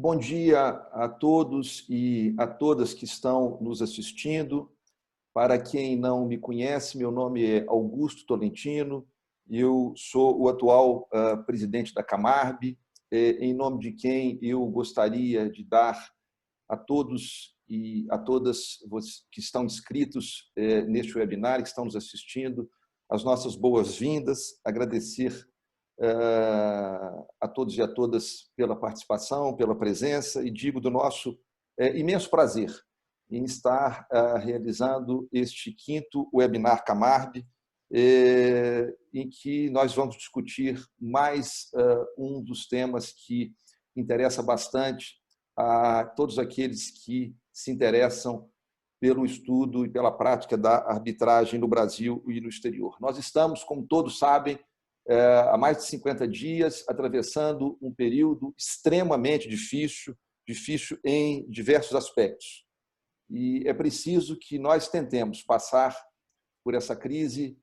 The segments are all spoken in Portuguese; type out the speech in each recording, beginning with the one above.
Bom dia a todos e a todas que estão nos assistindo. Para quem não me conhece, meu nome é Augusto Tolentino, eu sou o atual presidente da Camarb, em nome de quem eu gostaria de dar a todos e a todas que estão inscritos neste webinar, que estão nos assistindo, as nossas boas-vindas, agradecer a todos e a todas pela participação, pela presença, e digo do nosso imenso prazer em estar realizando este quinto webinar Camarb, em que nós vamos discutir mais um dos temas que interessa bastante a todos aqueles que se interessam pelo estudo e pela prática da arbitragem no Brasil e no exterior. Nós estamos, como todos sabem, há mais de 50 dias, atravessando um período extremamente difícil em diversos aspectos. E é preciso que nós tentemos passar por essa crise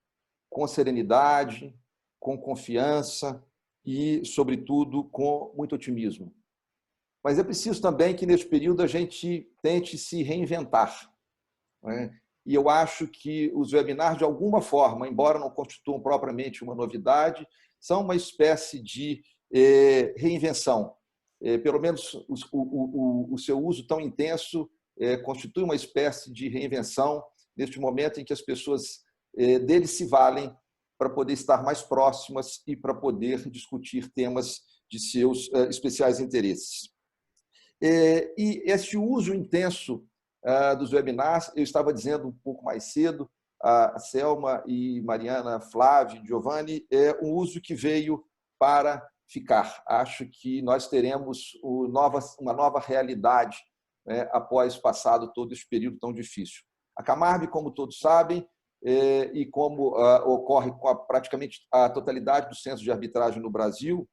com serenidade, com confiança e, sobretudo, com muito otimismo. Mas é preciso também que, neste período, a gente tente se reinventar, né? E eu acho que os webinars, de alguma forma, embora não constituam propriamente uma novidade, são uma espécie de reinvenção. Pelo menos o seu uso tão intenso constitui uma espécie de reinvenção neste momento em que as pessoas deles se valem para poder estar mais próximas e para poder discutir temas de seus especiais interesses. E esse uso intenso dos webinars, eu estava dizendo um pouco mais cedo, a Selma e Mariana, Flávio, Giovanni, é um uso que veio para ficar. Acho que nós teremos uma nova realidade, né, após passado todo esse período tão difícil. A Camarb, como todos sabem, e como ocorre com praticamente a totalidade dos centros de arbitragem no Brasil,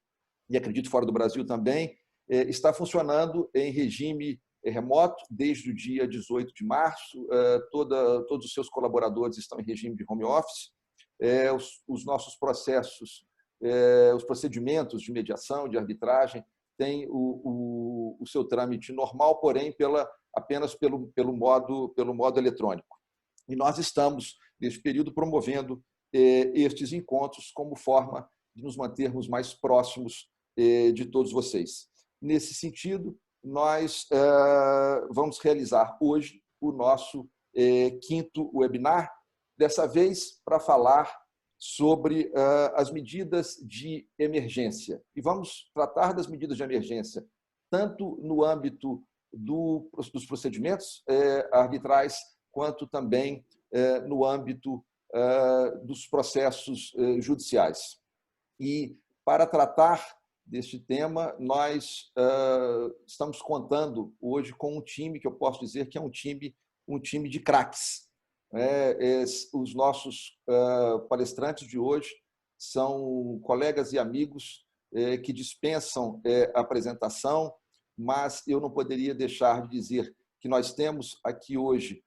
e acredito fora do Brasil também, está funcionando em regime remoto desde o dia 18 de março. Todos os seus colaboradores estão em regime de home office. Os nossos processos, os procedimentos de mediação, de arbitragem, têm o seu trâmite normal, porém apenas pelo modo eletrônico. E nós estamos, neste período, promovendo estes encontros como forma de nos mantermos mais próximos de todos vocês. Nesse sentido, nós vamos realizar hoje o nosso quinto webinar, dessa vez para falar sobre as medidas de emergência. E vamos tratar das medidas de emergência tanto no âmbito dos procedimentos arbitrais, quanto também no âmbito dos processos judiciais. E para tratar deste tema, nós estamos contando hoje com um time que eu posso dizer que é um time de craques. Os nossos palestrantes de hoje são colegas e amigos que dispensam apresentação, mas eu não poderia deixar de dizer que nós temos aqui hoje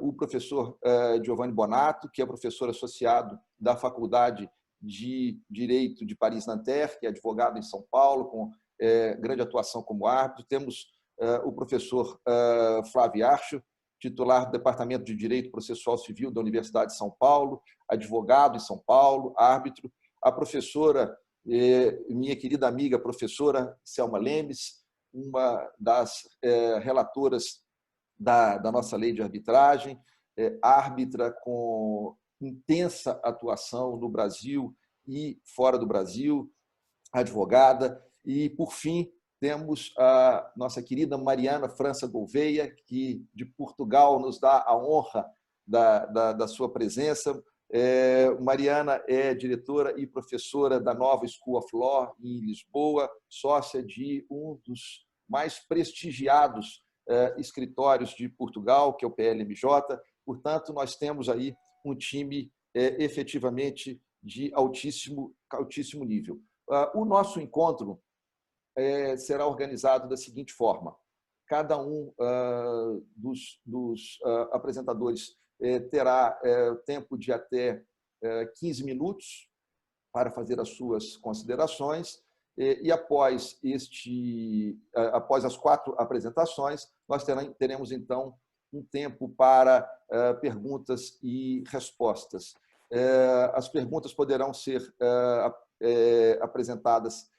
o professor Giovanni Bonato, que é professor associado da Faculdade de Direito de Paris-Nanterre, que é advogado em São Paulo, com grande atuação como árbitro. Temos o professor Flávio Archo, titular do Departamento de Direito Processual Civil da Universidade de São Paulo, advogado em São Paulo, árbitro. A professora, minha querida amiga professora Selma Lemes, uma das relatoras da nossa lei de arbitragem, árbitra com intensa atuação no Brasil e fora do Brasil, advogada. E, por fim, temos a nossa querida Mariana França Gouveia, que de Portugal nos dá a honra da sua presença. Mariana é diretora e professora da Nova School of Law em Lisboa, sócia de um dos mais prestigiados escritórios de Portugal, que é o PLMJ. Portanto, nós temos aí um time efetivamente de altíssimo nível. O nosso encontro será organizado da seguinte forma: cada um dos apresentadores terá tempo de até 15 minutos para fazer as suas considerações, E após as 4 apresentações, nós teremos, então, um tempo para perguntas e respostas. As perguntas poderão ser apresentadas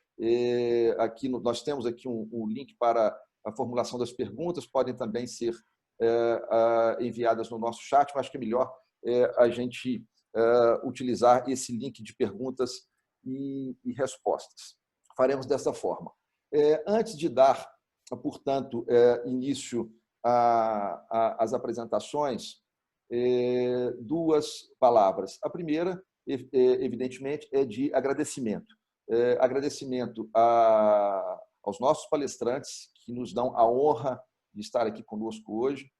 aqui. Nós temos aqui um link para a formulação das perguntas, podem também ser enviadas no nosso chat, mas acho que é melhor a gente utilizar esse link de perguntas e respostas. Faremos dessa forma. Antes de dar, portanto, início às apresentações, 2 palavras. A primeira, evidentemente, é de agradecimento. Agradecimento aos nossos palestrantes, que nos dão a honra de estar aqui conosco hoje.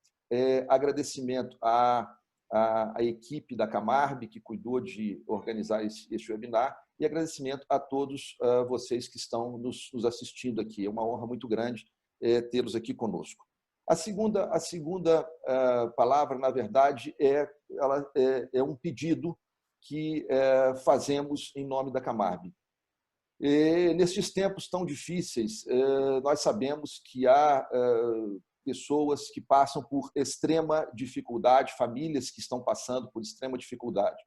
Agradecimento à equipe da Camarb, que cuidou de organizar este webinar, e agradecimento a todos vocês que estão nos assistindo aqui. É uma honra muito grande tê-los aqui conosco. A segunda palavra, na verdade, é um pedido que fazemos em nome da Camarb. Nestes tempos tão difíceis, nós sabemos que há pessoas que passam por extrema dificuldade, famílias que estão passando por extrema dificuldade.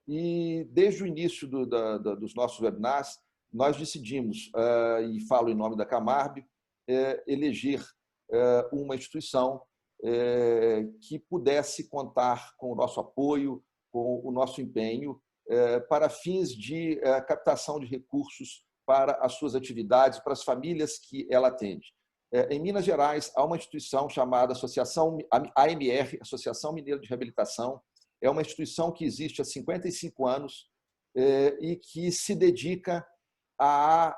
E desde o início dos nossos webinars, nós decidimos, e falo em nome da Camarb, eleger uma instituição que pudesse contar com o nosso apoio, com o nosso empenho, para fins de captação de recursos para as suas atividades, para as famílias que ela atende. Em Minas Gerais, há uma instituição chamada AMR, Associação Mineira de Reabilitação. É uma instituição que existe há 55 anos e que se dedica à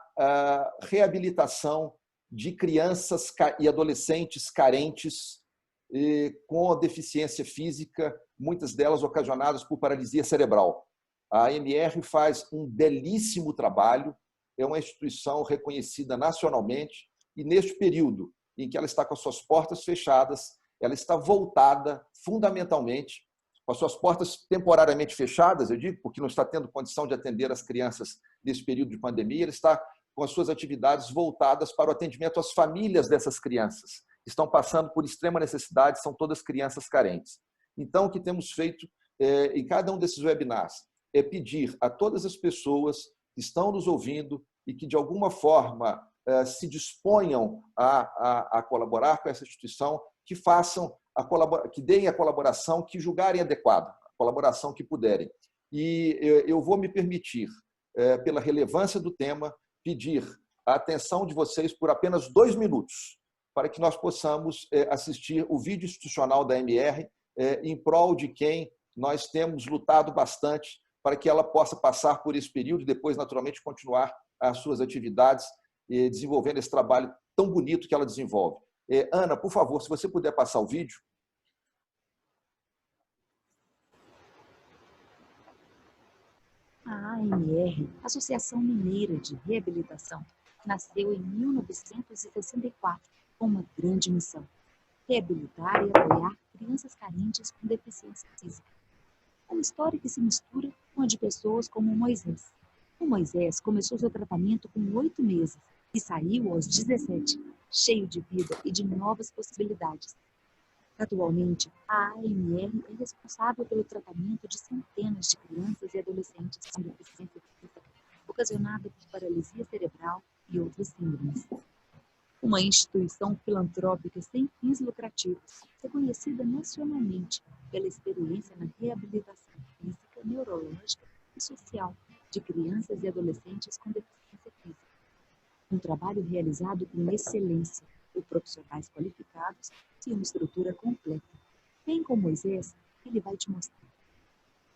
reabilitação de crianças e adolescentes carentes com deficiência física, muitas delas ocasionadas por paralisia cerebral. A AMR faz um belíssimo trabalho, é uma instituição reconhecida nacionalmente, e neste período em que ela está com as suas portas fechadas, ela está voltada fundamentalmente, com as suas portas temporariamente fechadas, eu digo, porque não está tendo condição de atender as crianças nesse período de pandemia, ela está com as suas atividades voltadas para o atendimento às famílias dessas crianças, que estão passando por extrema necessidade, são todas crianças carentes. Então, o que temos feito em cada um desses webinars é pedir a todas as pessoas que estão nos ouvindo e que, de alguma forma, se disponham a colaborar com essa instituição, que façam que deem a colaboração que julgarem adequada, a colaboração que puderem. E eu vou me permitir, pela relevância do tema, pedir a atenção de vocês por apenas 2 minutos, para que nós possamos assistir o vídeo institucional da MR em prol de quem nós temos lutado bastante para que ela possa passar por esse período e depois, naturalmente, continuar as suas atividades, desenvolvendo esse trabalho tão bonito que ela desenvolve. Ana, por favor, se você puder passar o vídeo. A AMR, Associação Mineira de Reabilitação, nasceu em 1964 com uma grande missão: reabilitar e apoiar crianças carentes com deficiência física. Uma história que se mistura com a de pessoas como Moisés. O Moisés começou seu tratamento com 8 meses e saiu aos 17, cheio de vida e de novas possibilidades. Atualmente, a AMR é responsável pelo tratamento de centenas de crianças e adolescentes com deficiência física, ocasionada por paralisia cerebral e outras síndromes. Uma instituição filantrópica sem fins lucrativos, reconhecida nacionalmente pela experiência na reabilitação física, neurológica e social de crianças e adolescentes com deficiência física. Um trabalho realizado com excelência por profissionais qualificados e uma estrutura completa. Vem com Moisés, ele vai te mostrar.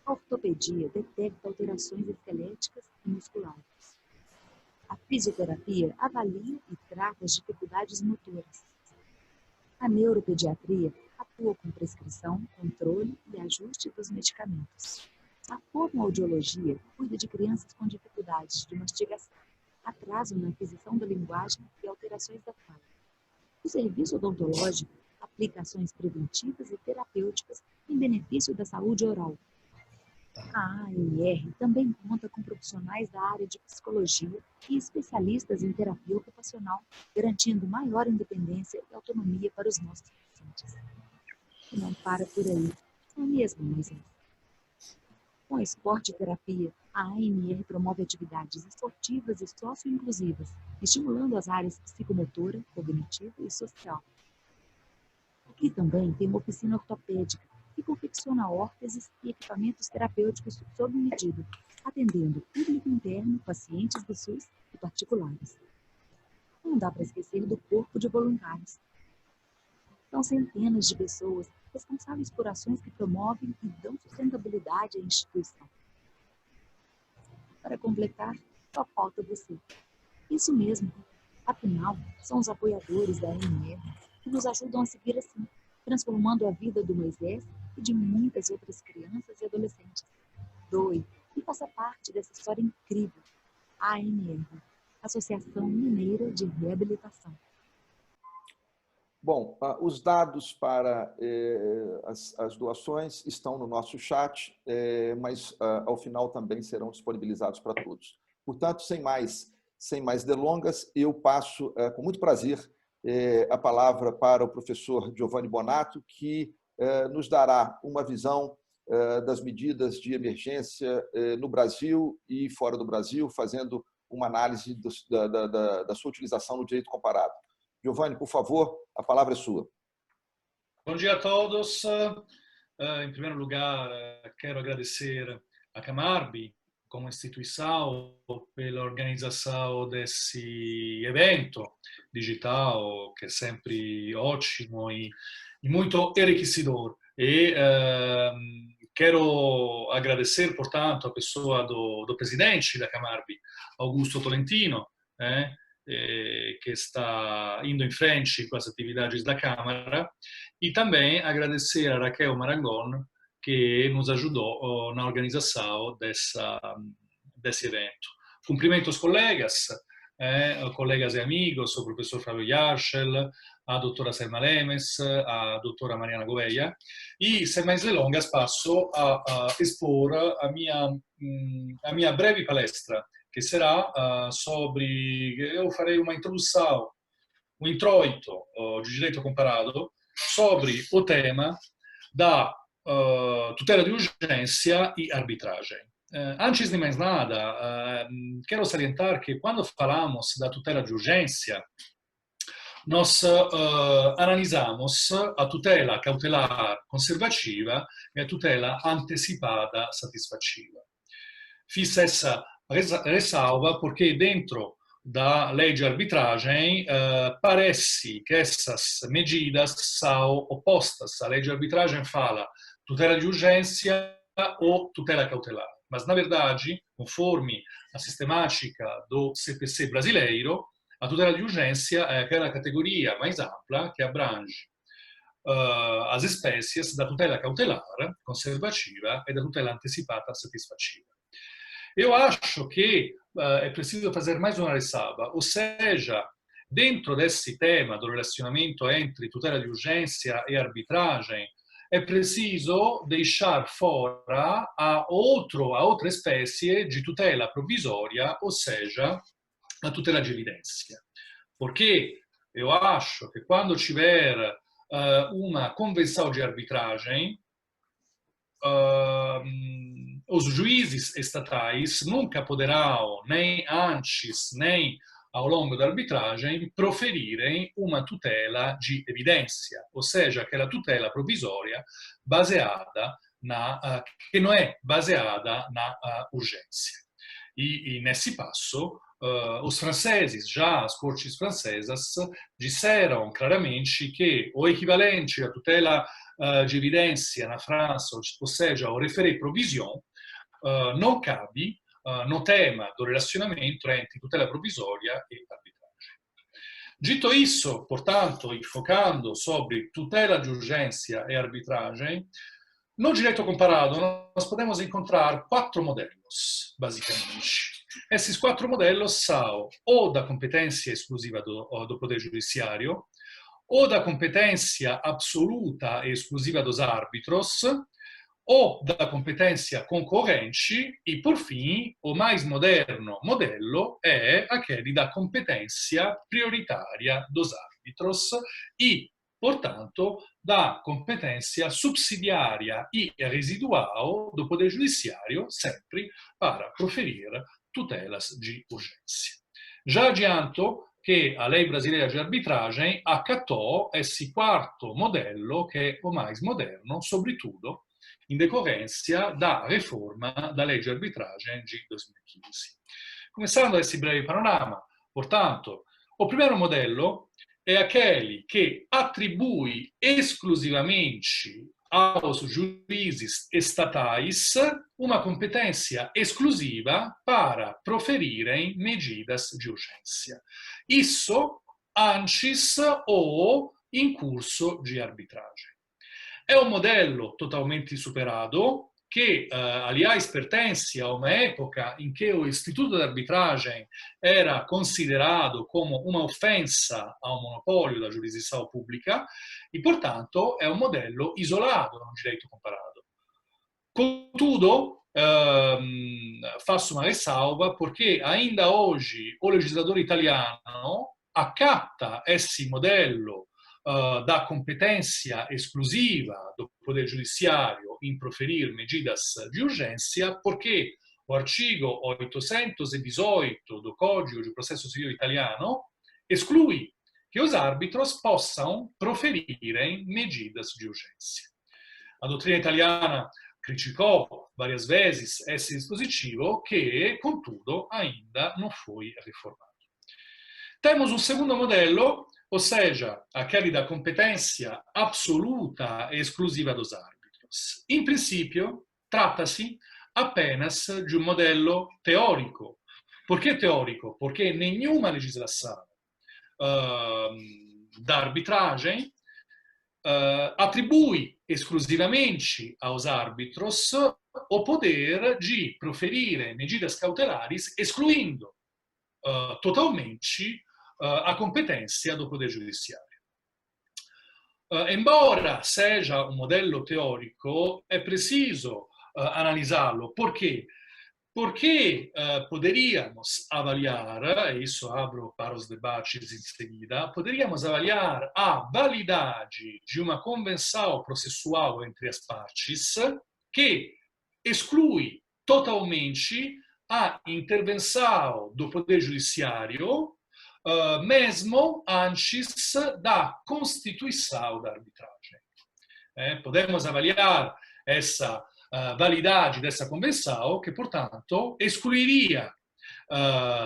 A ortopedia detecta alterações esqueléticas e musculares. A fisioterapia avalia e trata as dificuldades motoras. A neuropediatria atua com prescrição, controle e ajuste dos medicamentos. A fonoaudiologia cuida de crianças com dificuldades de mastigação, atraso na aquisição da linguagem e alterações da fala. O serviço odontológico aplica ações preventivas e terapêuticas em benefício da saúde oral. A ANR também conta com profissionais da área de psicologia e especialistas em terapia ocupacional, garantindo maior independência e autonomia para os nossos pacientes. E não para por aí, não é mesmo, Moisés? Com a esporte terapia, a ANR promove atividades esportivas e socioinclusivas, estimulando as áreas psicomotora, cognitiva e social. Aqui também tem uma oficina ortopédica que confecciona órteses e equipamentos terapêuticos sob medida, atendendo público interno, pacientes do SUS e particulares. Não dá para esquecer do corpo de voluntários. São centenas de pessoas responsáveis por ações que promovem e dão sustentabilidade à instituição. Para completar, só falta você. Isso mesmo. Afinal, são os apoiadores da ANR que nos ajudam a seguir assim, transformando a vida do Moisés e de muitas outras crianças e adolescentes. Doe e faça parte dessa história incrível. A ANR, Associação Mineira de Reabilitação. Bom, os dados para as doações estão no nosso chat, mas ao final também serão disponibilizados para todos. Portanto, sem mais delongas, eu passo com muito prazer a palavra para o professor Giovanni Bonato, que nos dará uma visão das medidas de emergência no Brasil e fora do Brasil, fazendo uma análise da sua utilização no direito comparado. Giovanni, por favor, a palavra é sua. Bom dia a todos. Em primeiro lugar, quero agradecer a Camarbi como instituição pela organização desse evento digital, que é sempre ótimo e muito enriquecedor. E quero agradecer, portanto, a pessoa do presidente da Camarbi, Augusto Tolentino, que está indo em frente com as atividades da Câmara, e também agradecer a Raquel Marangon, que nos ajudou na organização desse evento. Cumprimento os colegas e amigos, o professor Fábio Yarchel, a doutora Selma Lemes, a doutora Mariana Gouveia, e, sem mais delongas, passo a expor a minha breve palestra, que será sobre... Eu farei uma introdução, um introito de direito comparado sobre o tema da tutela de urgência e arbitragem. Antes de mais nada, quero salientar que quando falamos da tutela de urgência, nós analisamos a tutela cautelar conservativa e a tutela antecipada satisfativa. Fiz essa ressalva porque dentro da lei de arbitragem parece que essas medidas são opostas. A lei de arbitragem fala tutela de urgência ou tutela cautelar. Mas, na verdade, conforme a sistemática do CPC brasileiro, a tutela de urgência é aquela categoria mais ampla que abrange as espécies da tutela cautelar conservativa e da tutela antecipada satisfativa. Eu acho que é preciso fazer mais uma ressalva, ou seja, dentro desse tema do relacionamento entre tutela de urgência e arbitragem, é preciso deixar fora a outra espécie de tutela provisória, ou seja, a tutela de evidência. Porque eu acho que quando tiver uma convenção de arbitragem, os juízes estatais nunca poderão, nem antes, nem ao longo da arbitragem, proferirem uma tutela de evidência, ou seja, aquela tutela provisória baseada que não é baseada na urgência. E nesse passo, os franceses, já as cortes francesas, disseram claramente que o equivalente à tutela de evidência na França, ou seja, o référé provision, não cabe no tema do relacionamento entre tutela provisória e arbitragem. Dito isso, portanto, e focando sobre tutela de urgência e arbitragem, no direito comparado nós podemos encontrar 4 modelos, basicamente. Esses 4 modelos são ou da competência exclusiva do Poder, ou da competência absoluta e exclusiva dos árbitros, ou da competência concorrente, e por fim, o mais moderno modelo é aquele da competência prioritária dos árbitros e, portanto, da competência subsidiária e residual do Poder Judiciário, sempre para proferir tutelas de urgência. Já adianto que a lei brasileira de arbitragem acatou esse quarto modelo, que é o mais moderno, sobretudo in decorrência da reforma da lei de arbitragem de 2015. Começando esse breve panorama, portanto, o primeiro modelo é aquele que atribui exclusivamente aos juízes estatais uma competência exclusiva para proferirem medidas de urgência. Isso antes ou in curso de arbitragem. É um modelo totalmente superado que, aliás, pertence a uma época em que o Instituto de Arbitragem era considerado como uma ofensa ao monopólio da jurisdição pública e, portanto, é um modelo isolato no direito comparado. Contudo, faço uma ressalva porque ainda hoje o legislador italiano acata esse modelo da competência exclusiva do Poder Judiciário em proferir medidas de urgência, porque o artigo 818 do Código de Processo Civil italiano exclui que os árbitros possam proferirem medidas de urgência. A doutrina italiana criticou várias vezes esse dispositivo que, contudo, ainda não foi reformado. Temos um segundo modelo, ou seja, aquele da competência absoluta e exclusiva dos árbitros. Em princípio, trata-se apenas de um modelo teórico. Por que teórico? Porque nenhuma legislação da arbitragem atribui exclusivamente aos árbitros o poder de proferire medidas cautelares, excluindo totalmente a competência do Poder Judiciário. Embora seja um modelo teórico, é preciso analisá-lo. Por quê? Porque poderíamos avaliar, e isso abro para os debates em seguida, poderíamos avaliar a validade de uma convenção processual entre as partes que exclui totalmente a intervenção do Poder Judiciário mesmo antes da constituição da arbitragem. Podemos avaliar essa validade dessa convenção, que, portanto, excluiria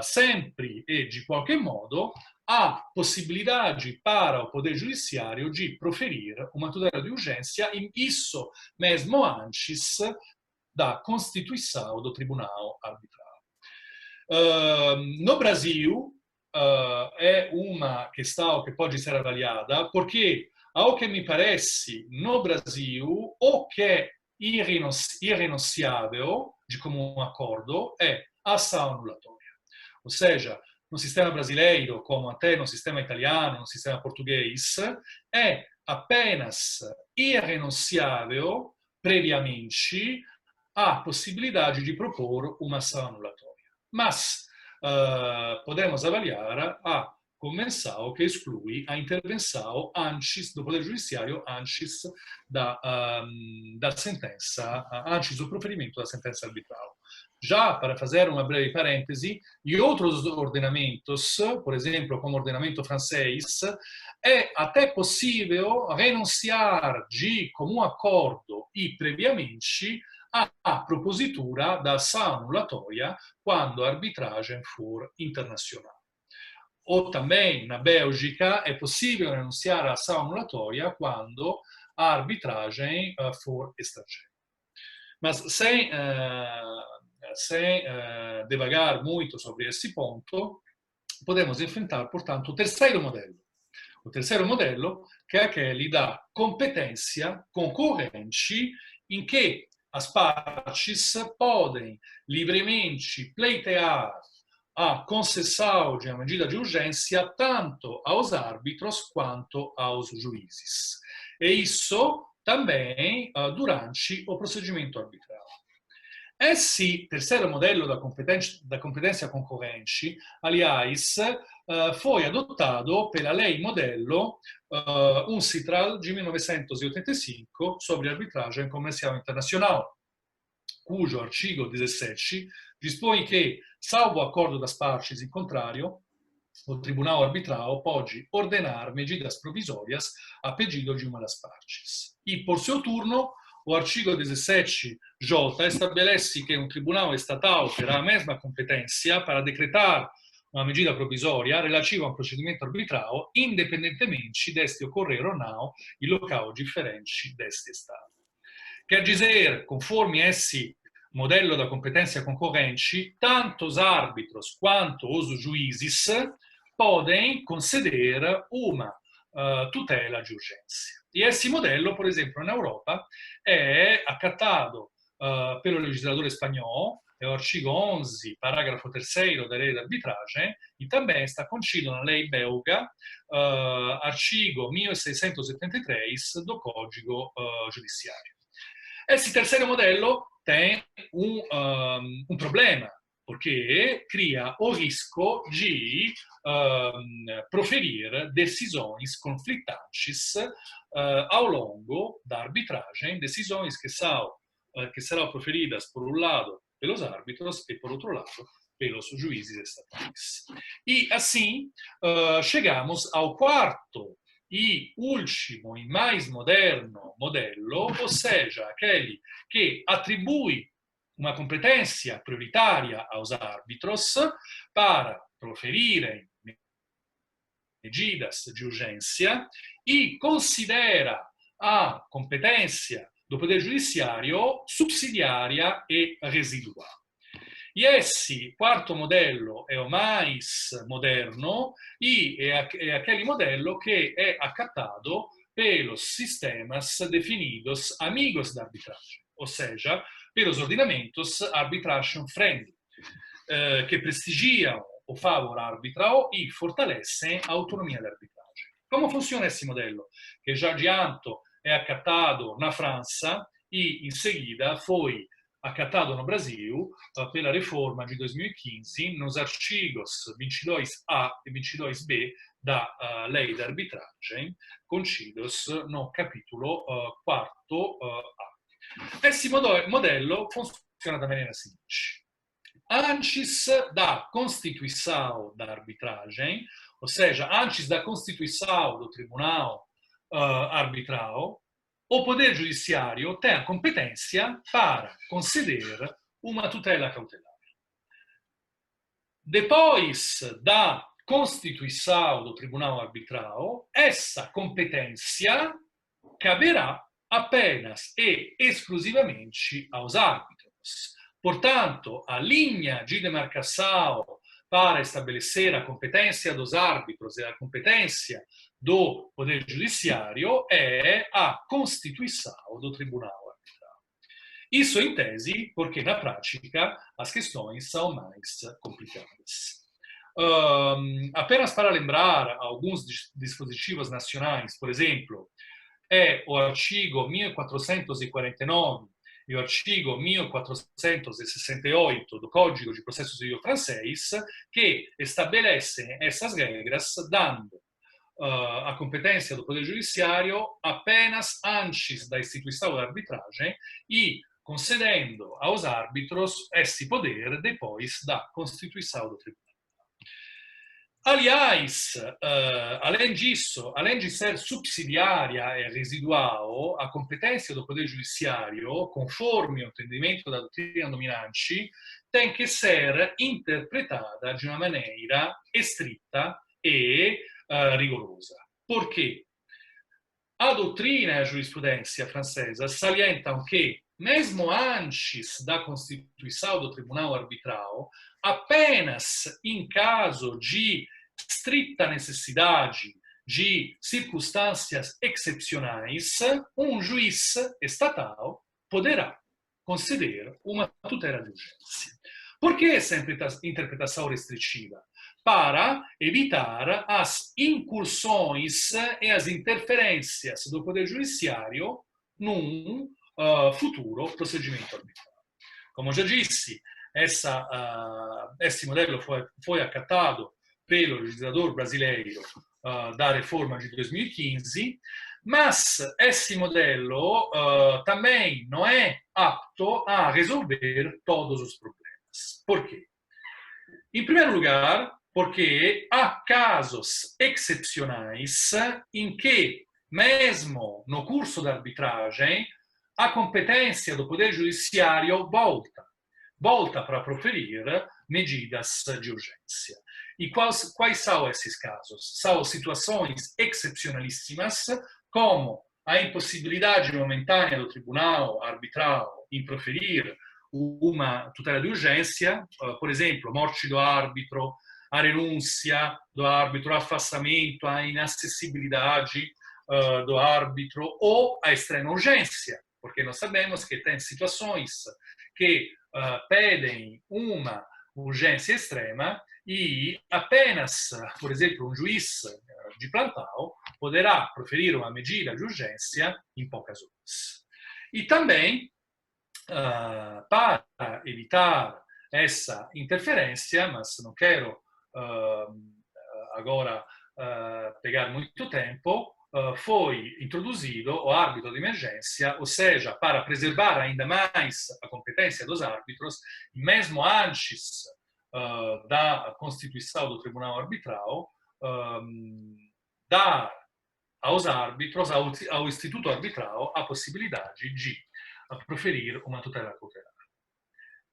sempre e de qualquer modo a possibilidade para o Poder Judiciário de proferir uma tutela de urgência, e isso mesmo antes da constituição do Tribunal Arbitral. No Brasil, é uma questão que pode ser avaliada, porque, ao que me parece, no Brasil, o que é irrenunciável de comum acordo é a ação anulatória. Ou seja, no sistema brasileiro, como até no sistema italiano, no sistema português, é apenas irrenunciável, previamente, a possibilidade de propor uma ação anulatória. Mas podemos avaliar a convenção que exclui a intervenção antes do Poder Judiciário, antes da sentença, antes do proferimento da sentença arbitral. Já para fazer uma breve parêntese, em outros ordenamentos, por exemplo, como o ordenamento francês, é até possível renunciar de comum acordo e previamente a propositura da ação anulatória quando a arbitragem for internacional. Ou também, na Bélgica, é possível renunciar à ação anulatória quando a arbitragem for estrangeira. Mas sem devagar muito sobre esse ponto, podemos enfrentar, portanto, o terceiro modelo. O terceiro modelo, que é aquele da competência concorrente, em que as partes podem livremente pleitear a concessão de uma medida de urgência tanto aos árbitros quanto aos juízes. E isso também durante o procedimento arbitral. Esse terceiro modello da competência concorrente, aliás, foi adottado pela Lei Modello UNCITRAL de 1985 sobre arbitragem comercial internacional, cujo artigo 17 dispõe que, salvo acordo das partes em contrário, o Tribunal Arbitral pode ordenar medidas provisórias a pedido de uma das partes. E, por seu turno, o artigo 17J estabelece que um tribunal estatal terá a mesma competência para decretar uma medida provisória relativa a um procedimento arbitral, independentemente deste ocorrer ou não em local diferente deste Estado. Quer dizer, conforme esse modello da competência concorrente, tanto os árbitros quanto os juízes podem conceder uma tutela de urgência. E esse modello, por exemplo, na Europa, é acatato pelo legislador espanhol, é o artigo 11, parágrafo 3º da lei de arbitragem, e também está contido na lei belga, artigo 1673 do Código Judiciário. Esse terceiro modello tem um problema, porque cria o risco de proferir decisões conflitantes ao longo da arbitragem, decisões que serão proferidas, por um lado, pelos árbitros e, por outro lado, pelos juízes estatais. E, assim, chegamos ao quarto e último e mais moderno modello, ou seja, aquele que atribui uma competência prioritária aos árbitros para proferirem medidas de urgência e considera a competência do Poder Judiciário subsidiária e residual. E esse quarto modello é o mais moderno e é aquele modello que é acatado pelos sistemas definidos amigos da arbitragem, ou seja, pelos ordinamentos arbitration friendly, que prestigiam o favor arbitral e fortalecem a autonomia da arbitragem. Como funciona esse modello? Que já adianto é acatado na França e em seguida foi acatado no Brasil pela reforma de 2015 nos artigos 22A e 22B da Lei de Arbitragem, contidos no capítulo 4A. Esse modello funciona da maneira seguinte. Antes da constituição da arbitragem, ou seja, antes da constituição do Tribunal Arbitral, o Poder Judiciário tem a competência para conceder uma tutela cautelar. Depois da constituição do Tribunal Arbitral, essa competência caberá apenas e exclusivamente aos árbitros. Portanto, a linha de demarcação para estabelecer a competência dos árbitros e a competência do Poder Judiciário é a constituição do Tribunal Arbitral. Isso em tese, porque na prática as questões são mais complicadas. Apenas para lembrar alguns dispositivos nacionais, por exemplo, é o artigo 1449 e o artigo 1468 do Código de Processo Civil francês, que estabelecem essas regras, dando a competência do Poder Judiciário apenas antes da instituição da arbitragem e concedendo aos árbitros esse poder depois da constituição do tribunal. Aliás, além disso, além de ser subsidiária e residual, a competência do Poder Judiciário, conforme o entendimento da doutrina dominante, tem que ser interpretada de uma maneira estrita e rigorosa. Por quê? A doutrina e a jurisprudência francesa salientam que, mesmo antes da constituição do Tribunal Arbitral, apenas em caso de estrita necessidade de circunstâncias excepcionais, um juiz estatal poderá conceder uma tutela de urgência. Por que essa interpretação restritiva? Para evitar as incursões e as interferências do Poder Judiciário num futuro procedimento arbitrário. Como já disse, esse modelo foi acatado pelo legislador brasileiro da reforma de 2015, mas esse modelo também não é apto a resolver todos os problemas. Por quê? Em primeiro lugar, porque há casos excepcionais em que, mesmo no curso da arbitragem, a competência do Poder Judiciário volta para proferir medidas de urgência. E quais são esses casos? São situações excepcionalíssimas, como a impossibilidade momentânea do tribunal arbitral em proferir uma tutela de urgência, por exemplo, morte do árbitro, a renúncia do árbitro, afastamento, a inacessibilidade do árbitro ou a extrema urgência, porque nós sabemos que tem situações que pedem uma urgência extrema e apenas, por exemplo, um juiz de plantão poderá proferir uma medida de urgência em poucas horas. E também, para evitar essa interferência, mas não quero agora pegar muito tempo, foi introduzido o árbitro de emergência, ou seja, para preservar ainda mais a competência dos árbitros, mesmo antes da constituição do Tribunal Arbitral, dar aos árbitros, ao Instituto Arbitral, a possibilidade de proferir uma tutela cautelar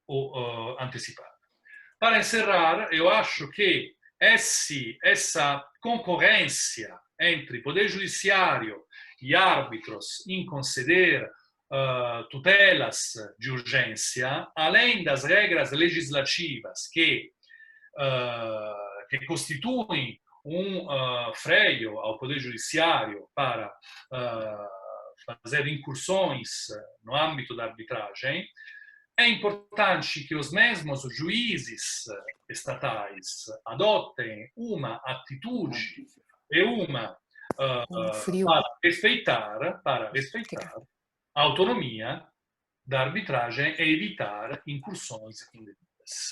ou antecipada. Para encerrar, eu acho que essa concorrência entre Poder Judiciário e árbitros em conceder tutelas de urgência, além das regras legislativas que constituem freio ao Poder Judiciário para fazer incursões no âmbito da arbitragem, é importante que os mesmos juízes estatais adotem uma atitude e para respeitar a autonomia da arbitragem e evitar incursões indevidas.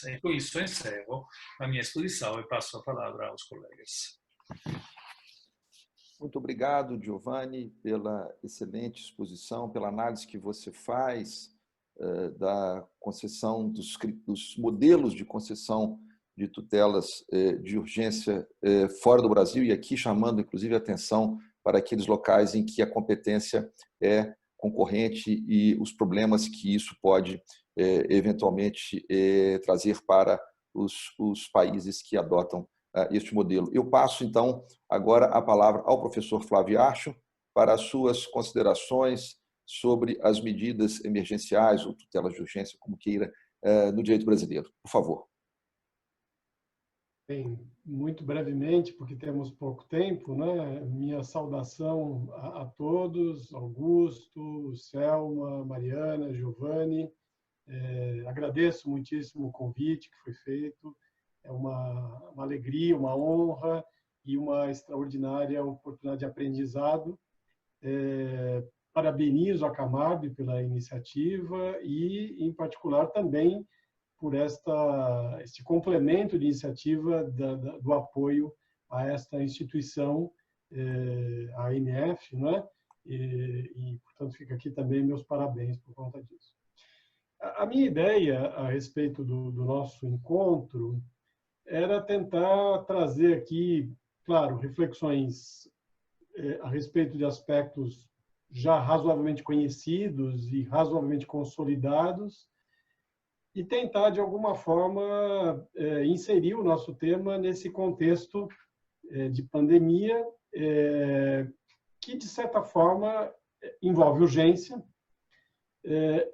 E com isso encerro a minha exposição e passo a palavra aos colegas. Muito obrigado, Giovanni, pela excelente exposição, pela análise que você faz da concessão dos modelos de concessão de tutelas de urgência fora do Brasil, e aqui chamando, inclusive, a atenção para aqueles locais em que a competência é concorrente e os problemas que isso pode, eventualmente, trazer para os países que adotam este modelo. Eu passo, então, agora a palavra ao professor Flávio Archo para as suas considerações sobre as medidas emergenciais ou tutelas de urgência, como queira, no direito brasileiro. Por favor. Bem, muito brevemente, porque temos pouco tempo, né? Minha saudação a todos, Augusto, Selma, Mariana, Giovanni. Agradeço muitíssimo o convite que foi feito. É uma alegria, uma honra e uma extraordinária oportunidade de aprendizado. Parabenizo a Camarb pela iniciativa e, em particular, também por este complemento de iniciativa do apoio a esta instituição, a ANF, né? E, portanto, fica aqui também meus parabéns por conta disso. A minha ideia a respeito do nosso encontro era tentar trazer aqui, claro, reflexões a respeito de aspectos já razoavelmente conhecidos e razoavelmente consolidados, e tentar, de alguma forma, inserir o nosso tema nesse contexto de pandemia, que, de certa forma, envolve urgência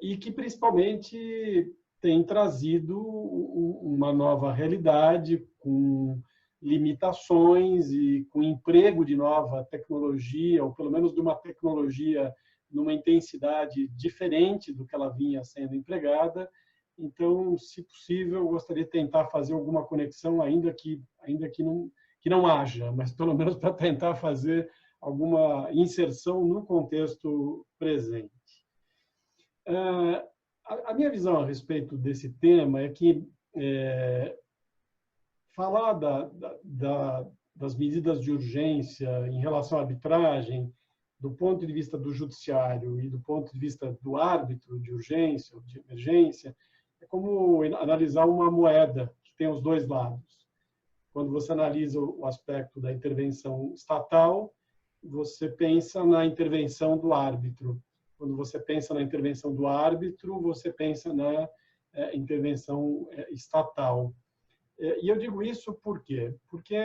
e que, principalmente, tem trazido uma nova realidade com limitações e com emprego de nova tecnologia, ou pelo menos de uma tecnologia numa intensidade diferente do que ela vinha sendo empregada. Então, se possível, eu gostaria de tentar fazer alguma conexão, ainda que não haja, mas pelo menos para tentar fazer alguma inserção no contexto presente. A minha visão a respeito desse tema é que falar das medidas de urgência em relação à arbitragem, do ponto de vista do judiciário e do ponto de vista do árbitro de urgência ou de emergência, é como analisar uma moeda que tem os dois lados. Quando você analisa o aspecto da intervenção estatal, você pensa na intervenção do árbitro. Quando você pensa na intervenção do árbitro, você pensa na intervenção estatal. E eu digo isso por quê? Porque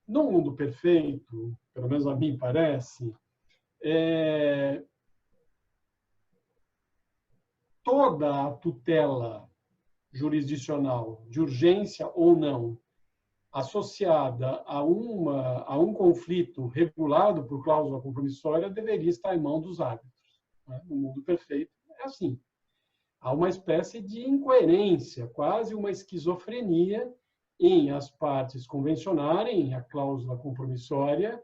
no mundo perfeito, pelo menos a mim parece, toda a tutela jurisdicional, de urgência ou não, associada a um conflito regulado por cláusula compromissória, deveria estar em mão dos árbitros. No mundo perfeito é assim. Há uma espécie de incoerência, quase uma esquizofrenia em as partes convencionarem a cláusula compromissória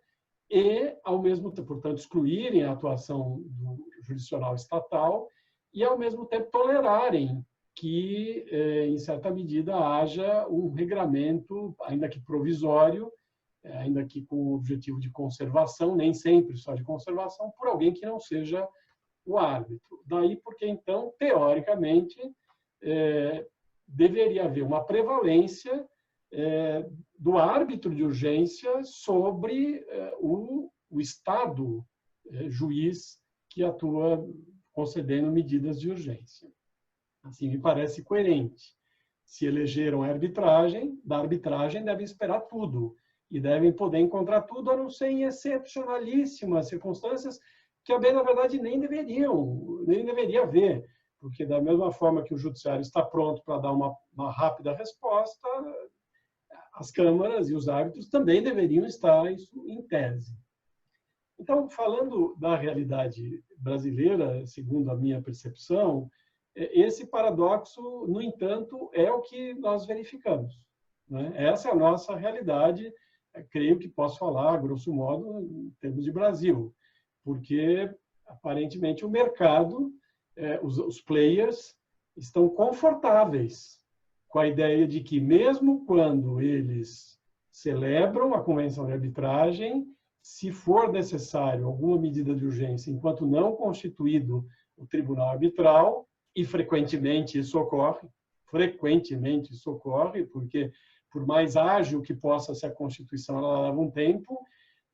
e, ao mesmo tempo, portanto, excluírem a atuação do jurisdicional estatal e, ao mesmo tempo, tolerarem que, em certa medida, haja um regramento, ainda que provisório, ainda que com o objetivo de conservação, nem sempre só de conservação, por alguém que não seja o árbitro. Daí porque, então, teoricamente, deveria haver uma prevalência do árbitro de urgência sobre o Estado juiz que atua concedendo medidas de urgência. Assim, me parece coerente. Se elegeram a arbitragem, da arbitragem devem esperar tudo e devem poder encontrar tudo, a não ser em excepcionalíssimas circunstâncias que, bem, na verdade, nem deveria haver, porque da mesma forma que o judiciário está pronto para dar uma rápida resposta, as câmaras e os árbitros também deveriam estar, isso em tese. Então, falando da realidade brasileira, segundo a minha percepção, esse paradoxo, no entanto, é o que nós verificamos, né? Essa é a nossa realidade, creio que posso falar, grosso modo, em termos de Brasil, porque, aparentemente, o mercado, os players, estão confortáveis com a ideia de que, mesmo quando eles celebram a convenção de arbitragem, se for necessário alguma medida de urgência, enquanto não constituído o tribunal arbitral, e frequentemente isso ocorre, porque, por mais ágil que possa ser a Constituição, ela leva um tempo,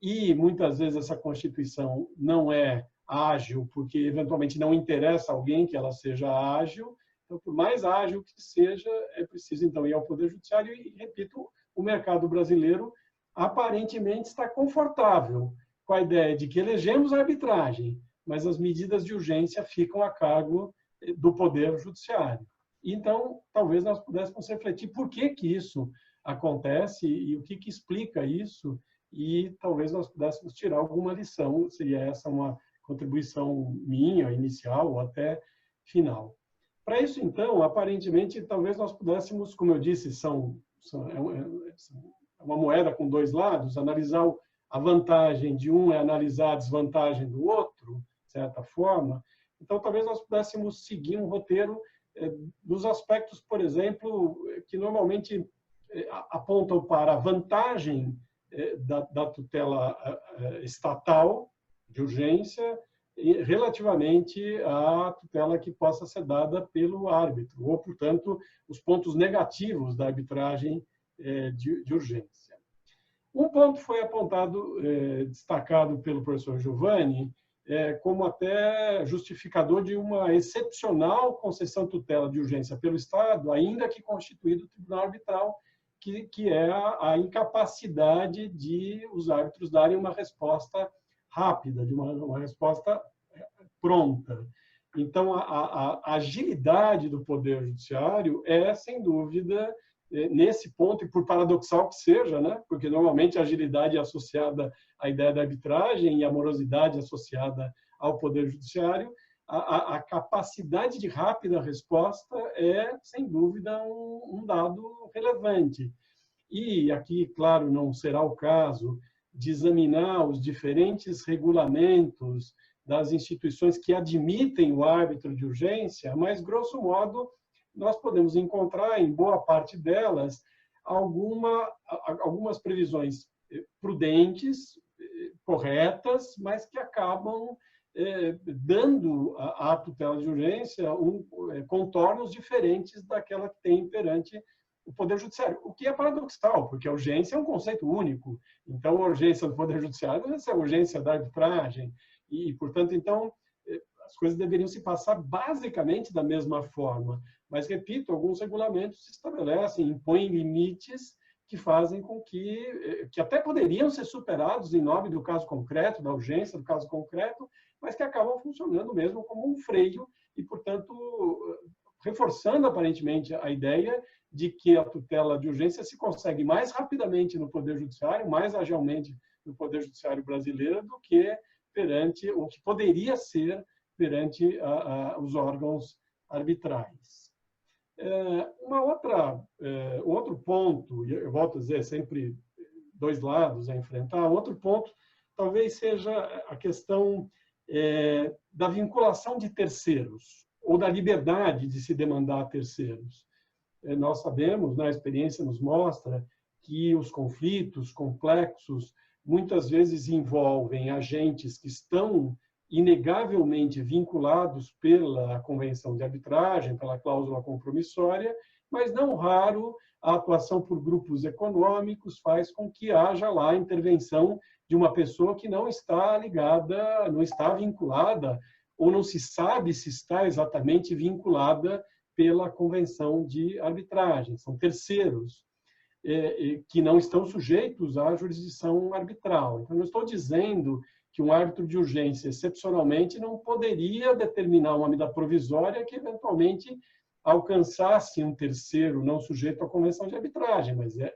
e muitas vezes essa Constituição não é ágil, porque eventualmente não interessa a alguém que ela seja ágil. Então, por mais ágil que seja, é preciso então ir ao Poder Judiciário e, repito, o mercado brasileiro aparentemente está confortável com a ideia de que elegemos a arbitragem, mas as medidas de urgência ficam a cargo do Poder Judiciário. Então, talvez nós pudéssemos refletir por que isso acontece e o que explica isso, e talvez nós pudéssemos tirar alguma lição, seria essa uma contribuição minha, inicial ou até final. Para isso, então, aparentemente, talvez nós pudéssemos, como eu disse, é uma moeda com dois lados, analisar a vantagem de um é analisar a desvantagem do outro, de certa forma. Então, talvez nós pudéssemos seguir um roteiro dos aspectos, por exemplo, que normalmente apontam para a vantagem da tutela estatal de urgência relativamente à tutela que possa ser dada pelo árbitro, ou, portanto, os pontos negativos da arbitragem de urgência. Um ponto foi apontado, destacado pelo professor Giovanni, como até justificador de uma excepcional concessão tutela de urgência pelo Estado, ainda que constituído o tribunal arbitral, que é a incapacidade de os árbitros darem uma resposta rápida, de uma resposta pronta. Então, a agilidade do Poder Judiciário é, sem dúvida, nesse ponto, e por paradoxal que seja, né? Porque normalmente a agilidade é associada à ideia da arbitragem e a morosidade associada ao Poder Judiciário, a capacidade de rápida resposta é, sem dúvida, um dado relevante. E aqui, claro, não será o caso de examinar os diferentes regulamentos das instituições que admitem o árbitro de urgência, mas, grosso modo, nós podemos encontrar, em boa parte delas, algumas previsões prudentes, corretas, mas que acabam dando à tutela de urgência contornos diferentes daquela que tem perante o Poder Judiciário, o que é paradoxal, porque a urgência é um conceito único. Então, a urgência do Poder Judiciário deve ser a urgência da arbitragem, e, portanto, então, as coisas deveriam se passar basicamente da mesma forma. Mas, repito, alguns regulamentos se estabelecem, impõem limites que fazem com que até poderiam ser superados em nome do caso concreto, da urgência do caso concreto, mas que acabam funcionando mesmo como um freio e, portanto, reforçando aparentemente a ideia de que a tutela de urgência se consegue mais rapidamente no Poder Judiciário, mais agilmente no Poder Judiciário brasileiro do que perante o que poderia ser perante os órgãos arbitrais. Outro ponto, eu volto a dizer, sempre dois lados a enfrentar, outro ponto talvez seja a questão da vinculação de terceiros, ou da liberdade de se demandar a terceiros. Nós sabemos, a experiência nos mostra, que os conflitos complexos muitas vezes envolvem agentes que estão inegavelmente vinculados pela Convenção de Arbitragem, pela cláusula compromissória, mas não raro a atuação por grupos econômicos faz com que haja lá a intervenção de uma pessoa que não está ligada, não está vinculada, ou não se sabe se está exatamente vinculada pela Convenção de Arbitragem. São terceiros que não estão sujeitos à jurisdição arbitral. Então, eu estou dizendo que um árbitro de urgência, excepcionalmente, não poderia determinar uma medida provisória que, eventualmente, alcançasse um terceiro não sujeito à Convenção de Arbitragem, mas é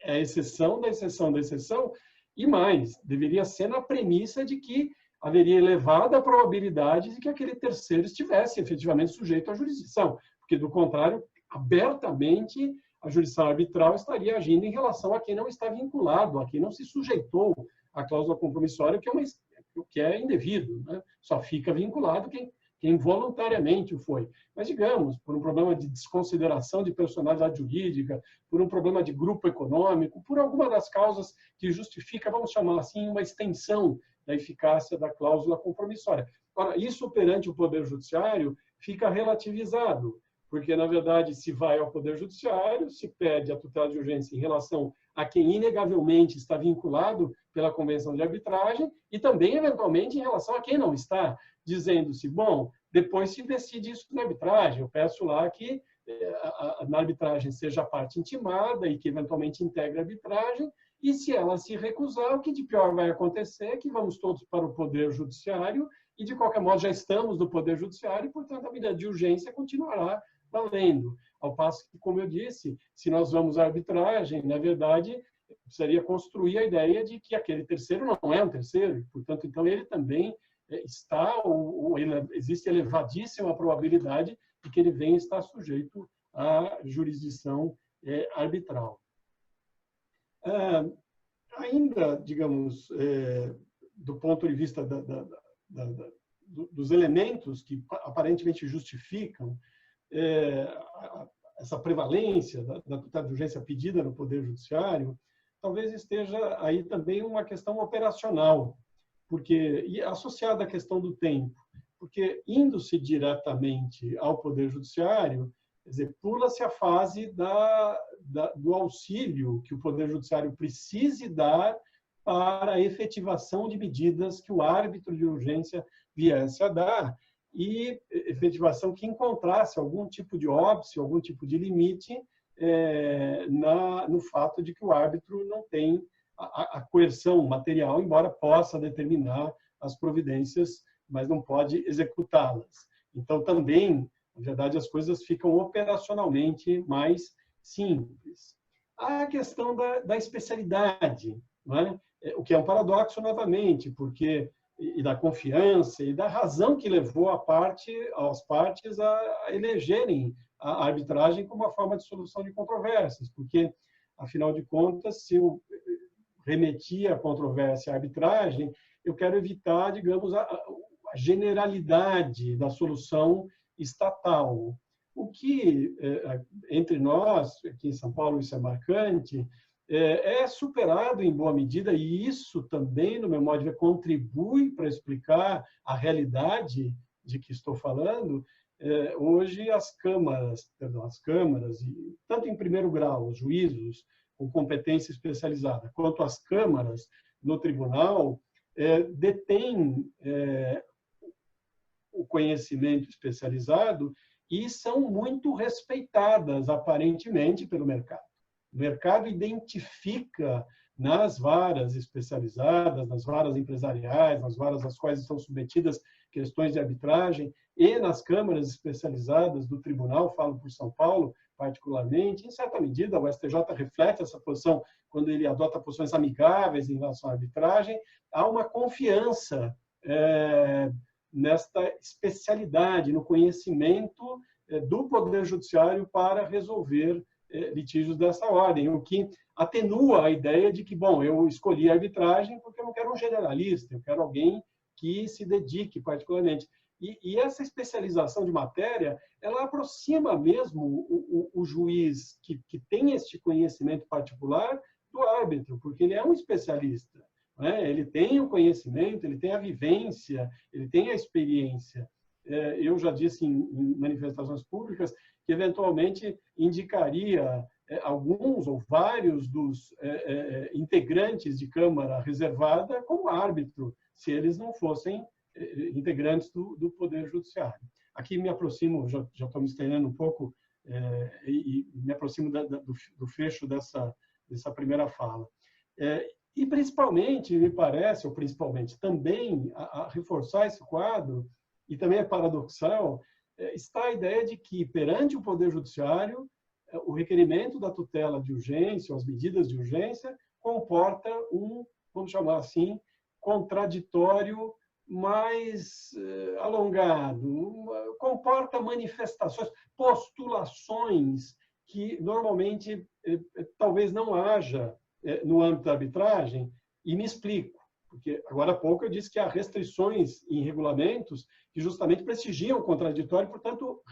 a exceção da exceção da exceção, e mais, deveria ser na premissa de que haveria elevada a probabilidade de que aquele terceiro estivesse efetivamente sujeito à jurisdição, porque, do contrário, abertamente, a jurisdição arbitral estaria agindo em relação a quem não está vinculado, a quem não se sujeitou à cláusula compromissória, o que é indevido, Só fica vinculado quem voluntariamente o foi. Mas, digamos, por um problema de desconsideração de personalidade jurídica, por um problema de grupo econômico, por alguma das causas que justifica, vamos chamar assim, uma extensão da eficácia da cláusula compromissória. Ora, isso perante o Poder Judiciário fica relativizado, porque, na verdade, se vai ao Poder Judiciário, se pede a tutela de urgência em relação a quem inegavelmente está vinculado pela Convenção de Arbitragem e também, eventualmente, em relação a quem não está, dizendo-se, bom, depois se decide isso na arbitragem. Eu peço lá que na arbitragem seja a parte intimada e que, eventualmente, integre a arbitragem, e se ela se recusar, o que de pior vai acontecer é que vamos todos para o Poder Judiciário e, de qualquer modo, já estamos no Poder Judiciário e, portanto, a medida de urgência continuará valendo. Ao passo que, como eu disse, se nós vamos à arbitragem, na verdade, precisaria construir a ideia de que aquele terceiro não é um terceiro, e, portanto, então ele também existe elevadíssima probabilidade de que ele venha estar sujeito à jurisdição arbitral. Ainda, digamos, do ponto de vista dos elementos que aparentemente justificam essa prevalência da tutela de urgência pedida no Poder Judiciário, talvez esteja aí também uma questão operacional, e associada à questão do tempo, porque indo-se diretamente ao Poder Judiciário, quer dizer, pula-se a fase do auxílio que o Poder Judiciário precise dar para a efetivação de medidas que o árbitro de urgência viesse a dar, e efetivação que encontrasse algum tipo de óbice, algum tipo de limite no fato de que o árbitro não tem a coerção material, embora possa determinar as providências, mas não pode executá-las. Então, também, na verdade, as coisas ficam operacionalmente mais simples. Há a questão da especialidade, não é? O que é um paradoxo, novamente, porque e da confiança e da razão que levou as partes a elegerem a arbitragem como uma forma de solução de controvérsias, porque, afinal de contas, se o remetia a controvérsia à arbitragem, eu quero evitar, digamos, a generalidade da solução estatal. O que, entre nós, aqui em São Paulo, isso é marcante, é superado em boa medida, e isso também, no meu modo de ver, contribui para explicar a realidade de que estou falando. Hoje, as câmaras, tanto em primeiro grau, os juízos com competência especializada, quanto as câmaras no tribunal, detêm o conhecimento especializado e são muito respeitadas, aparentemente, pelo mercado. O mercado identifica nas varas especializadas, nas varas empresariais, nas varas às quais estão submetidas questões de arbitragem, e nas câmaras especializadas do tribunal, falo por São Paulo, particularmente, em certa medida, o STJ reflete essa posição quando ele adota posições amigáveis em relação à arbitragem. Há uma confiança nesta especialidade, no conhecimento do Poder Judiciário para resolver litígios dessa ordem, o que atenua a ideia de que, bom, eu escolhi a arbitragem porque eu não quero um generalista, eu quero alguém que se dedique particularmente. E essa especialização de matéria, ela aproxima mesmo o juiz que tem este conhecimento particular do árbitro, porque ele é um especialista, né? Ele tem o conhecimento, ele tem a vivência, ele tem a experiência. Eu já disse em manifestações públicas que, eventualmente, indicaria alguns ou vários dos integrantes de Câmara Reservada como árbitro, se eles não fossem integrantes do Poder Judiciário. Aqui me aproximo, já estou me estendendo um pouco, e me aproximo do fecho dessa primeira fala. E principalmente, me parece, ou principalmente também, a reforçar esse quadro, e também é paradoxal, está a ideia de que, perante o Poder Judiciário, o requerimento da tutela de urgência, ou as medidas de urgência, comporta vamos chamar assim, contraditório mais alongado, comporta manifestações, postulações que normalmente talvez não haja no âmbito da arbitragem, e me explico, porque agora há pouco eu disse que há restrições em regulamentos que justamente prestigiam o contraditório, portanto,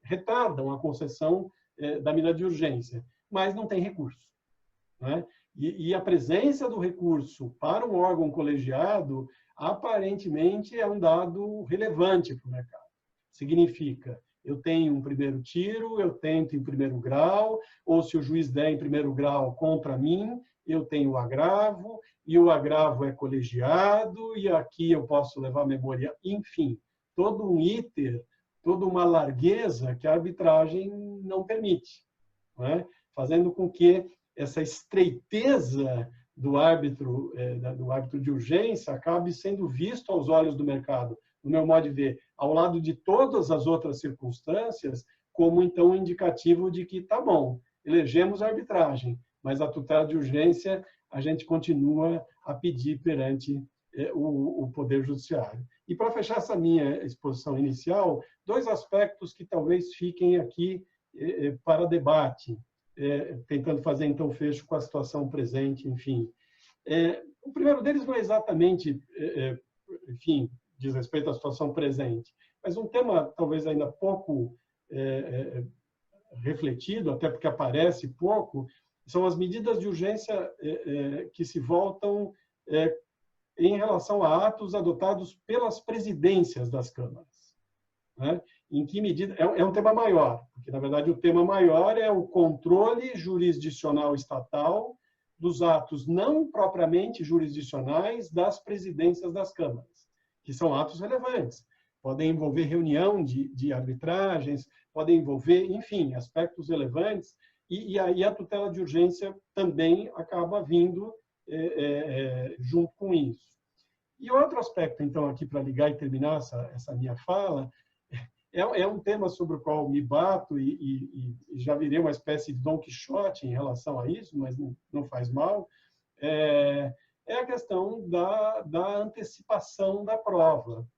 retardam a concessão da medida de urgência, mas não tem recurso, né? E a presença do recurso para um órgão colegiado, aparentemente, é um dado relevante para o mercado. Significa, eu tenho um primeiro tiro, eu tento em primeiro grau, ou se o juiz der em primeiro grau contra mim, eu tenho o agravo, e o agravo é colegiado, e aqui eu posso levar memória, enfim, todo um iter, toda uma largueza que a arbitragem não permite, não é? Fazendo com que essa estreiteza do árbitro de urgência acabe sendo visto aos olhos do mercado, no meu modo de ver, ao lado de todas as outras circunstâncias, como então um indicativo de que, tá bom, elegemos a arbitragem, mas a tutela de urgência a gente continua a pedir perante o Poder Judiciário. E para fechar essa minha exposição inicial, dois aspectos que talvez fiquem aqui para debate, tentando fazer então fecho com a situação presente, enfim. O primeiro deles não é exatamente, enfim, diz respeito à situação presente, mas um tema talvez ainda pouco refletido, até porque aparece pouco, são as medidas de urgência que se voltam em relação a atos adotados pelas presidências das câmaras, né? Em que medida... É um tema maior, porque, na verdade, o tema maior é o controle jurisdicional estatal dos atos não propriamente jurisdicionais das presidências das câmaras, que são atos relevantes. Podem envolver reunião de arbitragens, podem envolver, enfim, aspectos relevantes, e aí a tutela de urgência também acaba vindo junto com isso. E outro aspecto, então, aqui para ligar e terminar essa minha fala, é um tema sobre o qual me bato e já virei uma espécie de Dom Quixote em relação a isso, mas não faz mal, é a questão da antecipação da prova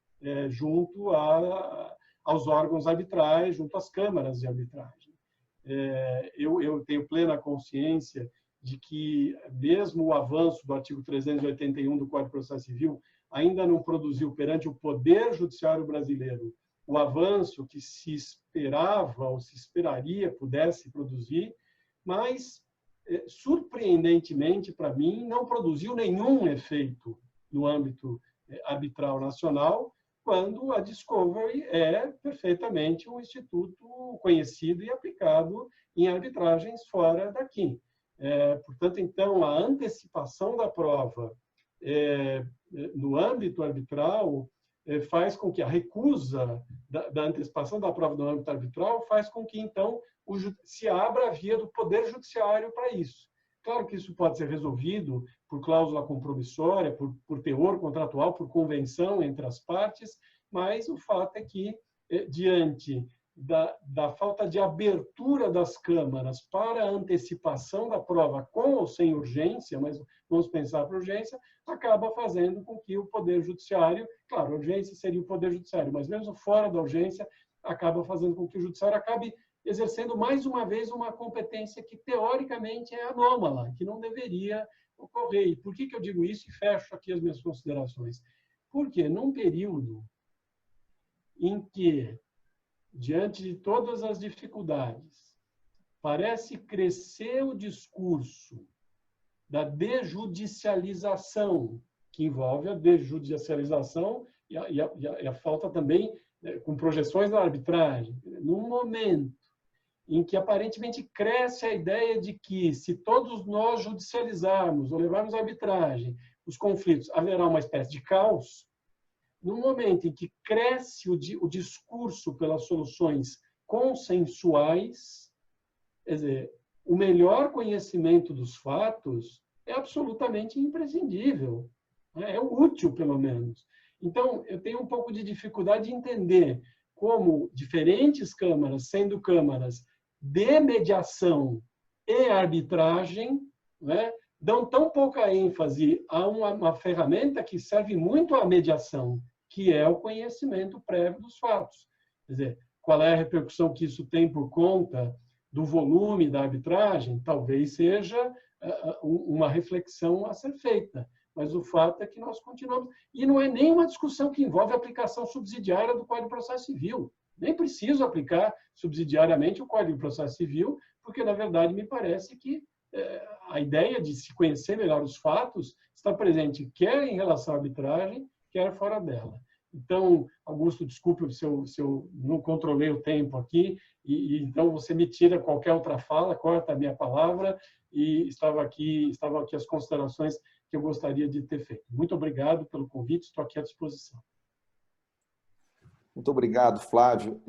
junto aos órgãos arbitrais, junto às câmaras de arbitragem. Eu tenho plena consciência de que, mesmo o avanço do artigo 381 do Código de Processo Civil, ainda não produziu perante o Poder Judiciário brasileiro o avanço que se esperava ou se esperaria pudesse produzir, mas, surpreendentemente para mim, não produziu nenhum efeito no âmbito arbitral nacional, quando a Discovery é perfeitamente um instituto conhecido e aplicado em arbitragens fora daqui. Portanto, então, a antecipação da prova no âmbito arbitral faz com que a recusa da antecipação da prova no âmbito arbitral faz com que, então, se abra a via do Poder Judiciário para isso. Claro que isso pode ser resolvido por cláusula compromissória, por teor contratual, por convenção entre as partes, mas o fato é que, diante da falta de abertura das câmaras para a antecipação da prova com ou sem urgência, mas vamos pensar para urgência, acaba fazendo com que o Poder Judiciário, claro, a urgência seria o Poder Judiciário, mas mesmo fora da urgência, acaba fazendo com que o Judiciário acabe exercendo mais uma vez uma competência que teoricamente é anômala, que não deveria ocorrer. E por que eu digo isso e fecho aqui as minhas considerações? Porque num período em que, diante de todas as dificuldades, parece crescer o discurso da desjudicialização, que envolve a desjudicialização e a falta também, com projeções da arbitragem, num momento em que aparentemente cresce a ideia de que, se todos nós judicializarmos ou levarmos à arbitragem os conflitos, haverá uma espécie de caos. No momento em que cresce o discurso pelas soluções consensuais, quer dizer, o melhor conhecimento dos fatos é absolutamente imprescindível, né? É útil, pelo menos. Então, eu tenho um pouco de dificuldade de entender como diferentes câmaras, sendo câmaras de mediação e arbitragem, né, dão tão pouca ênfase a uma ferramenta que serve muito à mediação, que é o conhecimento prévio dos fatos. Quer dizer, qual é a repercussão que isso tem por conta do volume da arbitragem? Talvez seja uma reflexão a ser feita, mas o fato é que nós continuamos. E não é nem uma discussão que envolve a aplicação subsidiária do Código de Processo Civil. Nem preciso aplicar subsidiariamente o Código de Processo Civil, porque, na verdade, me parece que a ideia de se conhecer melhor os fatos está presente quer em relação à arbitragem, quer fora dela. Então, Augusto, desculpe se eu não controlei o tempo aqui, e então você me tira qualquer outra fala, corta a minha palavra, e estava aqui as considerações que eu gostaria de ter feito. Muito obrigado pelo convite, estou aqui à disposição. Muito obrigado, Flávio.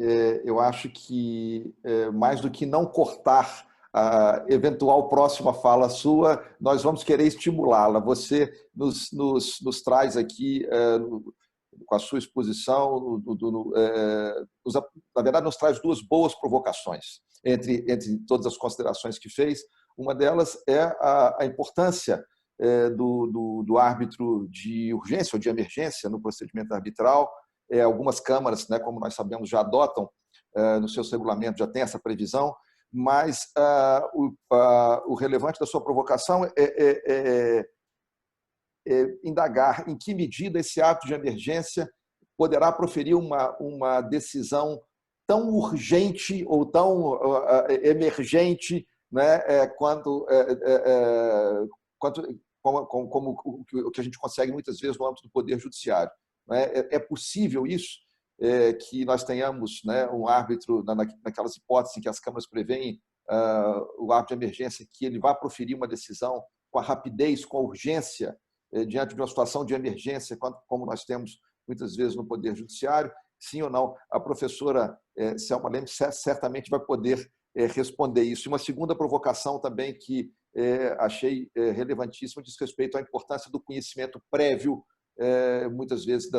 Eu acho que, mais do que não cortar a eventual próxima fala sua, nós vamos querer estimulá-la. Você nos traz aqui, com a sua exposição, na verdade, nos traz duas boas provocações, entre todas as considerações que fez. Uma delas é a importância do árbitro de urgência ou de emergência no procedimento arbitral. Algumas câmaras, né, como nós sabemos, já adotam no seu regulamento, já tem essa previsão, mas o relevante da sua provocação é indagar em que medida esse ato de emergência poderá proferir uma decisão tão urgente ou tão emergente, né, quanto como o que a gente consegue muitas vezes no âmbito do Poder Judiciário. É possível isso, que nós tenhamos, né, um árbitro, naquelas hipóteses em que as câmaras preveem o árbitro de emergência, que ele vá proferir uma decisão com a rapidez, com a urgência, diante de uma situação de emergência, como nós temos muitas vezes no Poder Judiciário? Sim ou não? A professora Selma Leme certamente vai poder responder isso. E uma segunda provocação também que achei relevantíssima diz respeito à importância do conhecimento prévio, muitas vezes,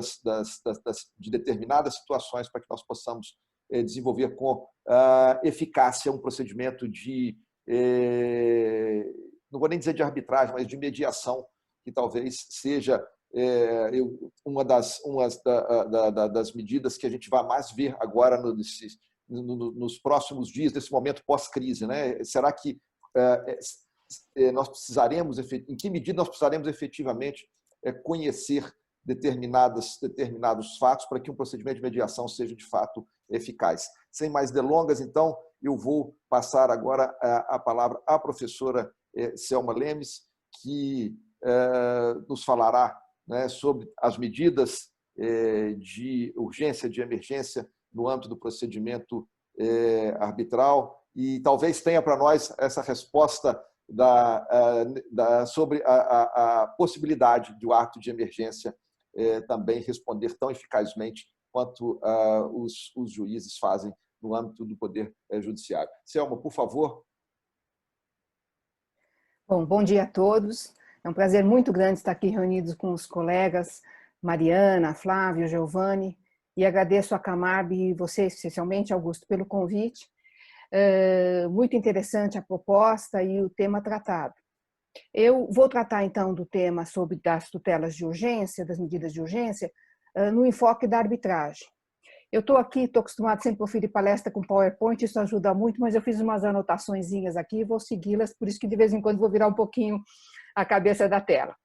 de determinadas situações, para que nós possamos desenvolver com eficácia um procedimento de, não vou nem dizer de arbitragem, mas de mediação, que talvez seja uma das medidas que a gente vai mais ver agora nos próximos dias, nesse momento pós-crise, né? Será que nós precisaremos, em que medida nós precisaremos efetivamente conhecer determinados fatos para que um procedimento de mediação seja de fato eficaz. Sem mais delongas, então, eu vou passar agora a palavra à professora Selma Lemes, que nos falará, né, sobre as medidas de urgência, de emergência no âmbito do procedimento arbitral, e talvez tenha para nós essa resposta sobre a possibilidade de o ato de emergência também responder tão eficazmente quanto os juízes fazem no âmbito do Poder Judiciário. Selma, por favor. Bom dia a todos. É um prazer muito grande estar aqui reunidos com os colegas Mariana, Flávio, Giovanni, e agradeço a Camarb e você, especialmente, Augusto, pelo convite. Muito interessante a proposta e o tema tratado. Eu vou tratar, então, do tema sobre das tutelas de urgência, das medidas de urgência, no enfoque da arbitragem. Eu estou acostumado sempre a proferir palestra com PowerPoint, isso ajuda muito, mas eu fiz umas anotaçõezinhas aqui e vou segui-las, por isso que de vez em quando vou virar um pouquinho a cabeça da tela.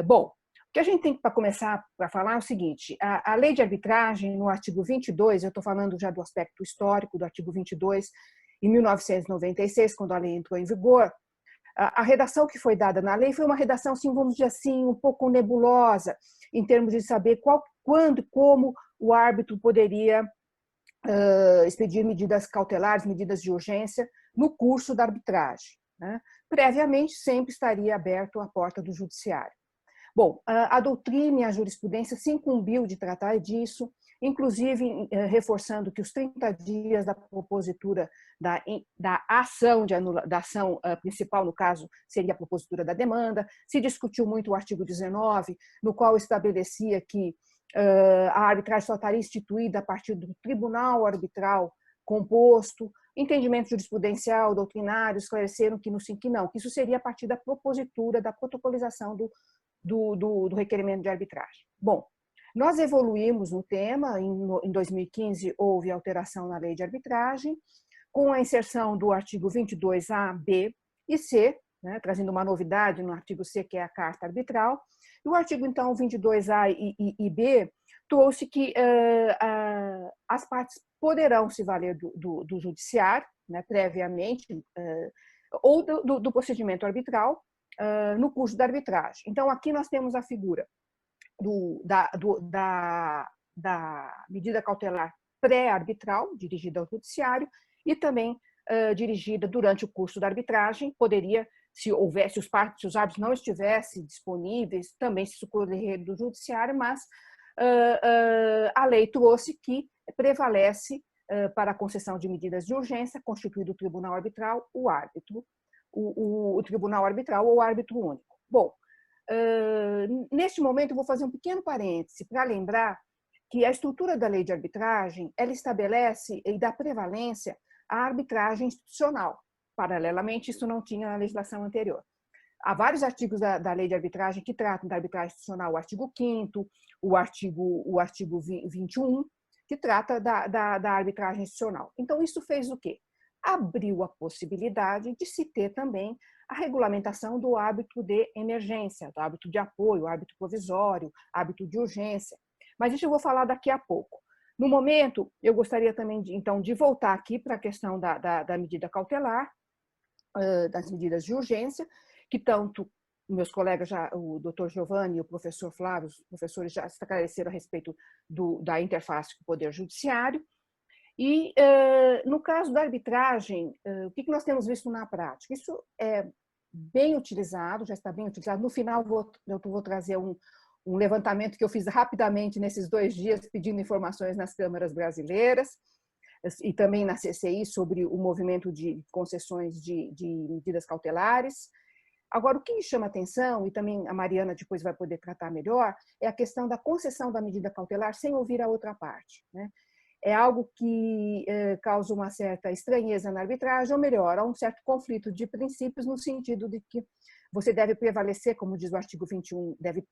Bom, o que a gente tem para começar para falar é o seguinte: a lei de arbitragem, no artigo 22, eu estou falando já do aspecto histórico do artigo 22, em 1996, quando a lei entrou em vigor, a redação que foi dada na lei foi uma redação, assim, vamos dizer assim, um pouco nebulosa, em termos de saber quando e como o árbitro poderia expedir medidas cautelares, medidas de urgência, no curso da arbitragem, né? Previamente, sempre estaria aberto a porta do judiciário. Bom, a doutrina e a jurisprudência se incumbiu de tratar disso, inclusive reforçando que os 30 dias da propositura da ação da ação principal, no caso, seria a propositura da demanda. Se discutiu muito o artigo 19, no qual estabelecia que a arbitragem só estaria instituída a partir do tribunal arbitral composto. Entendimento jurisprudencial, doutrinário, esclareceram que não, que isso seria a partir da propositura, da protocolização do requerimento de arbitragem. Bom, nós evoluímos no tema, em 2015 houve alteração na lei de arbitragem, com a inserção do artigo 22A, B e C, né, trazendo uma novidade no artigo C, que é a carta arbitral. E o artigo, então, 22A e B trouxe que as partes poderão se valer do judiciário, né, previamente, ou do procedimento arbitral, no curso da arbitragem. Então, aqui nós temos a figura da medida cautelar pré-arbitral, dirigida ao judiciário, e também dirigida durante o curso da arbitragem. Poderia, se os árbitros não estivessem disponíveis, também se socorrer do judiciário, mas a lei trouxe que prevalece para a concessão de medidas de urgência, constituído o tribunal arbitral, o árbitro, o tribunal arbitral ou o árbitro único. Bom, neste momento eu vou fazer um pequeno parêntese para lembrar que a estrutura da lei de arbitragem, ela estabelece e dá prevalência à arbitragem institucional. Paralelamente, isso não tinha na legislação anterior. Há vários artigos da lei de arbitragem que tratam da arbitragem institucional, o artigo 5º, o artigo 21, que trata da arbitragem institucional. Então, isso fez o quê? Abriu a possibilidade de se ter também a regulamentação do árbitro de emergência, do árbitro de apoio, árbitro provisório, árbitro de urgência. Mas isso eu vou falar daqui a pouco. No momento, eu gostaria também, então, de voltar aqui para a questão da medida cautelar, das medidas de urgência, que tanto meus colegas, o doutor Giovanni e o professor Flávio, os professores já esclareceram a respeito da interface com o Poder Judiciário. E, no caso da arbitragem, o que nós temos visto na prática? Isso é bem utilizado, já está bem utilizado. No final, eu vou trazer um levantamento que eu fiz rapidamente nesses 2 dias, pedindo informações nas câmaras brasileiras e também na CCI sobre o movimento de concessões de medidas cautelares. Agora, o que me chama atenção, e também a Mariana depois vai poder tratar melhor, é a questão da concessão da medida cautelar sem ouvir a outra parte, né? É algo que causa uma certa estranheza na arbitragem, ou melhor, há um certo conflito de princípios no sentido de que você deve prevalecer, como diz o artigo 21, deve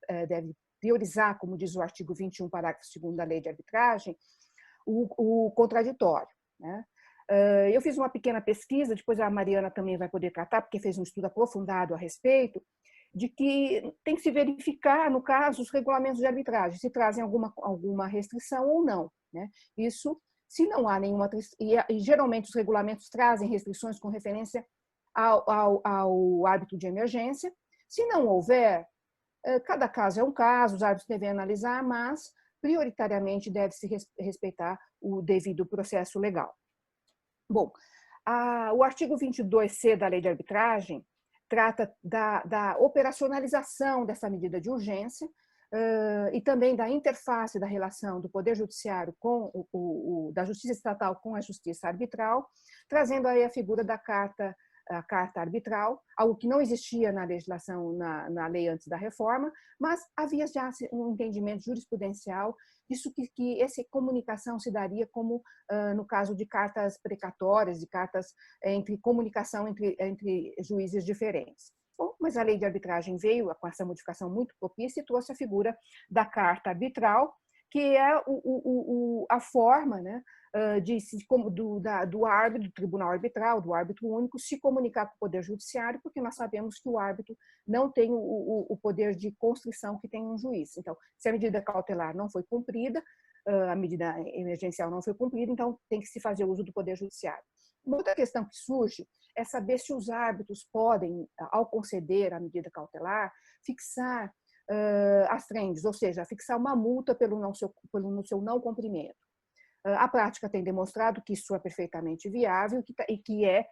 priorizar, como diz o artigo 21, parágrafo 2º da lei de arbitragem, o contraditório, né? Eu fiz uma pequena pesquisa, depois a Mariana também vai poder tratar, porque fez um estudo aprofundado a respeito, de que tem que se verificar, no caso, os regulamentos de arbitragem, se trazem alguma restrição ou não, né? Isso, se não há nenhuma... E geralmente os regulamentos trazem restrições com referência ao árbitro de emergência. Se não houver, cada caso é um caso, os árbitros devem analisar, mas prioritariamente deve-se respeitar o devido processo legal. Bom, o artigo 22C da Lei de Arbitragem trata da operacionalização dessa medida de urgência e também da interface da relação do Poder Judiciário com da Justiça Estatal com a Justiça Arbitral, trazendo aí a figura da carta arbitral, algo que não existia na legislação, na lei antes da reforma, mas havia já um entendimento jurisprudencial disso que essa comunicação se daria como no caso de cartas precatórias, de cartas entre comunicação entre juízes diferentes. Bom, mas a lei de arbitragem veio com essa modificação muito propícia e trouxe a figura da carta arbitral, que é a forma, né, do árbitro, do tribunal arbitral, do árbitro único, se comunicar com o Poder Judiciário, porque nós sabemos que o árbitro não tem o poder de constrição que tem um juiz. Então, se a medida cautelar não foi cumprida, a medida emergencial não foi cumprida, então tem que se fazer uso do Poder Judiciário. Uma outra questão que surge é saber se os árbitros podem, ao conceder a medida cautelar, fixar as trendes, ou seja, fixar uma multa pelo seu não cumprimento. A prática tem demonstrado que isso é perfeitamente viável e que é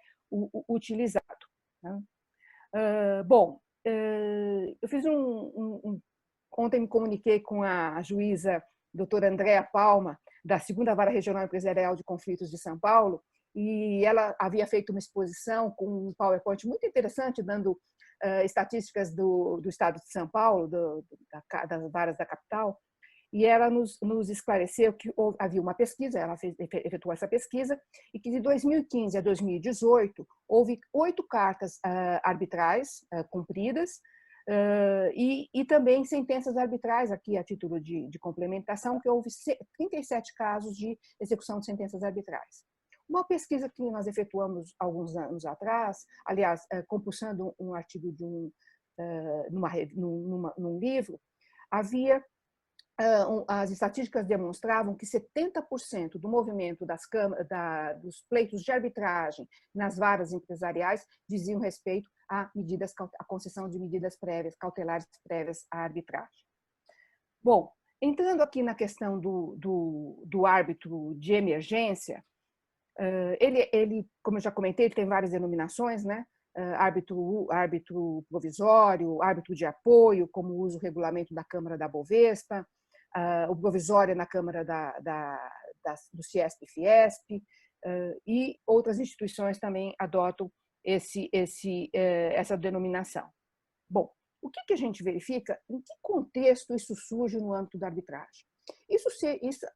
utilizado. Bom, eu fiz ontem me comuniquei com a juíza doutora Andréa Palma, da 2ª Vara Regional Empresarial de Conflitos de São Paulo, e ela havia feito uma exposição com um PowerPoint muito interessante, dando estatísticas do estado de São Paulo, das varas da capital, e ela nos esclareceu que havia uma pesquisa, ela efetuou essa pesquisa, e que de 2015 a 2018 houve 8 cartas arbitrais cumpridas e também sentenças arbitrais, aqui a título de complementação, que houve 37 casos de execução de sentenças arbitrais. Uma pesquisa que nós efetuamos alguns anos atrás, aliás, compulsando um artigo num livro, havia as estatísticas demonstravam que 70% do movimento dos pleitos de arbitragem nas varas empresariais diziam respeito a concessão de medidas prévias, cautelares prévias à arbitragem. Bom, entrando aqui na questão do árbitro de emergência, ele, como eu já comentei, ele tem várias denominações, né? Árbitro provisório, árbitro de apoio, como usa o regulamento da Câmara da Bovespa, o provisório na Câmara do Ciesp e Fiesp, e outras instituições também adotam essa denominação. Bom, o que a gente verifica? Em que contexto isso surge no âmbito da arbitragem?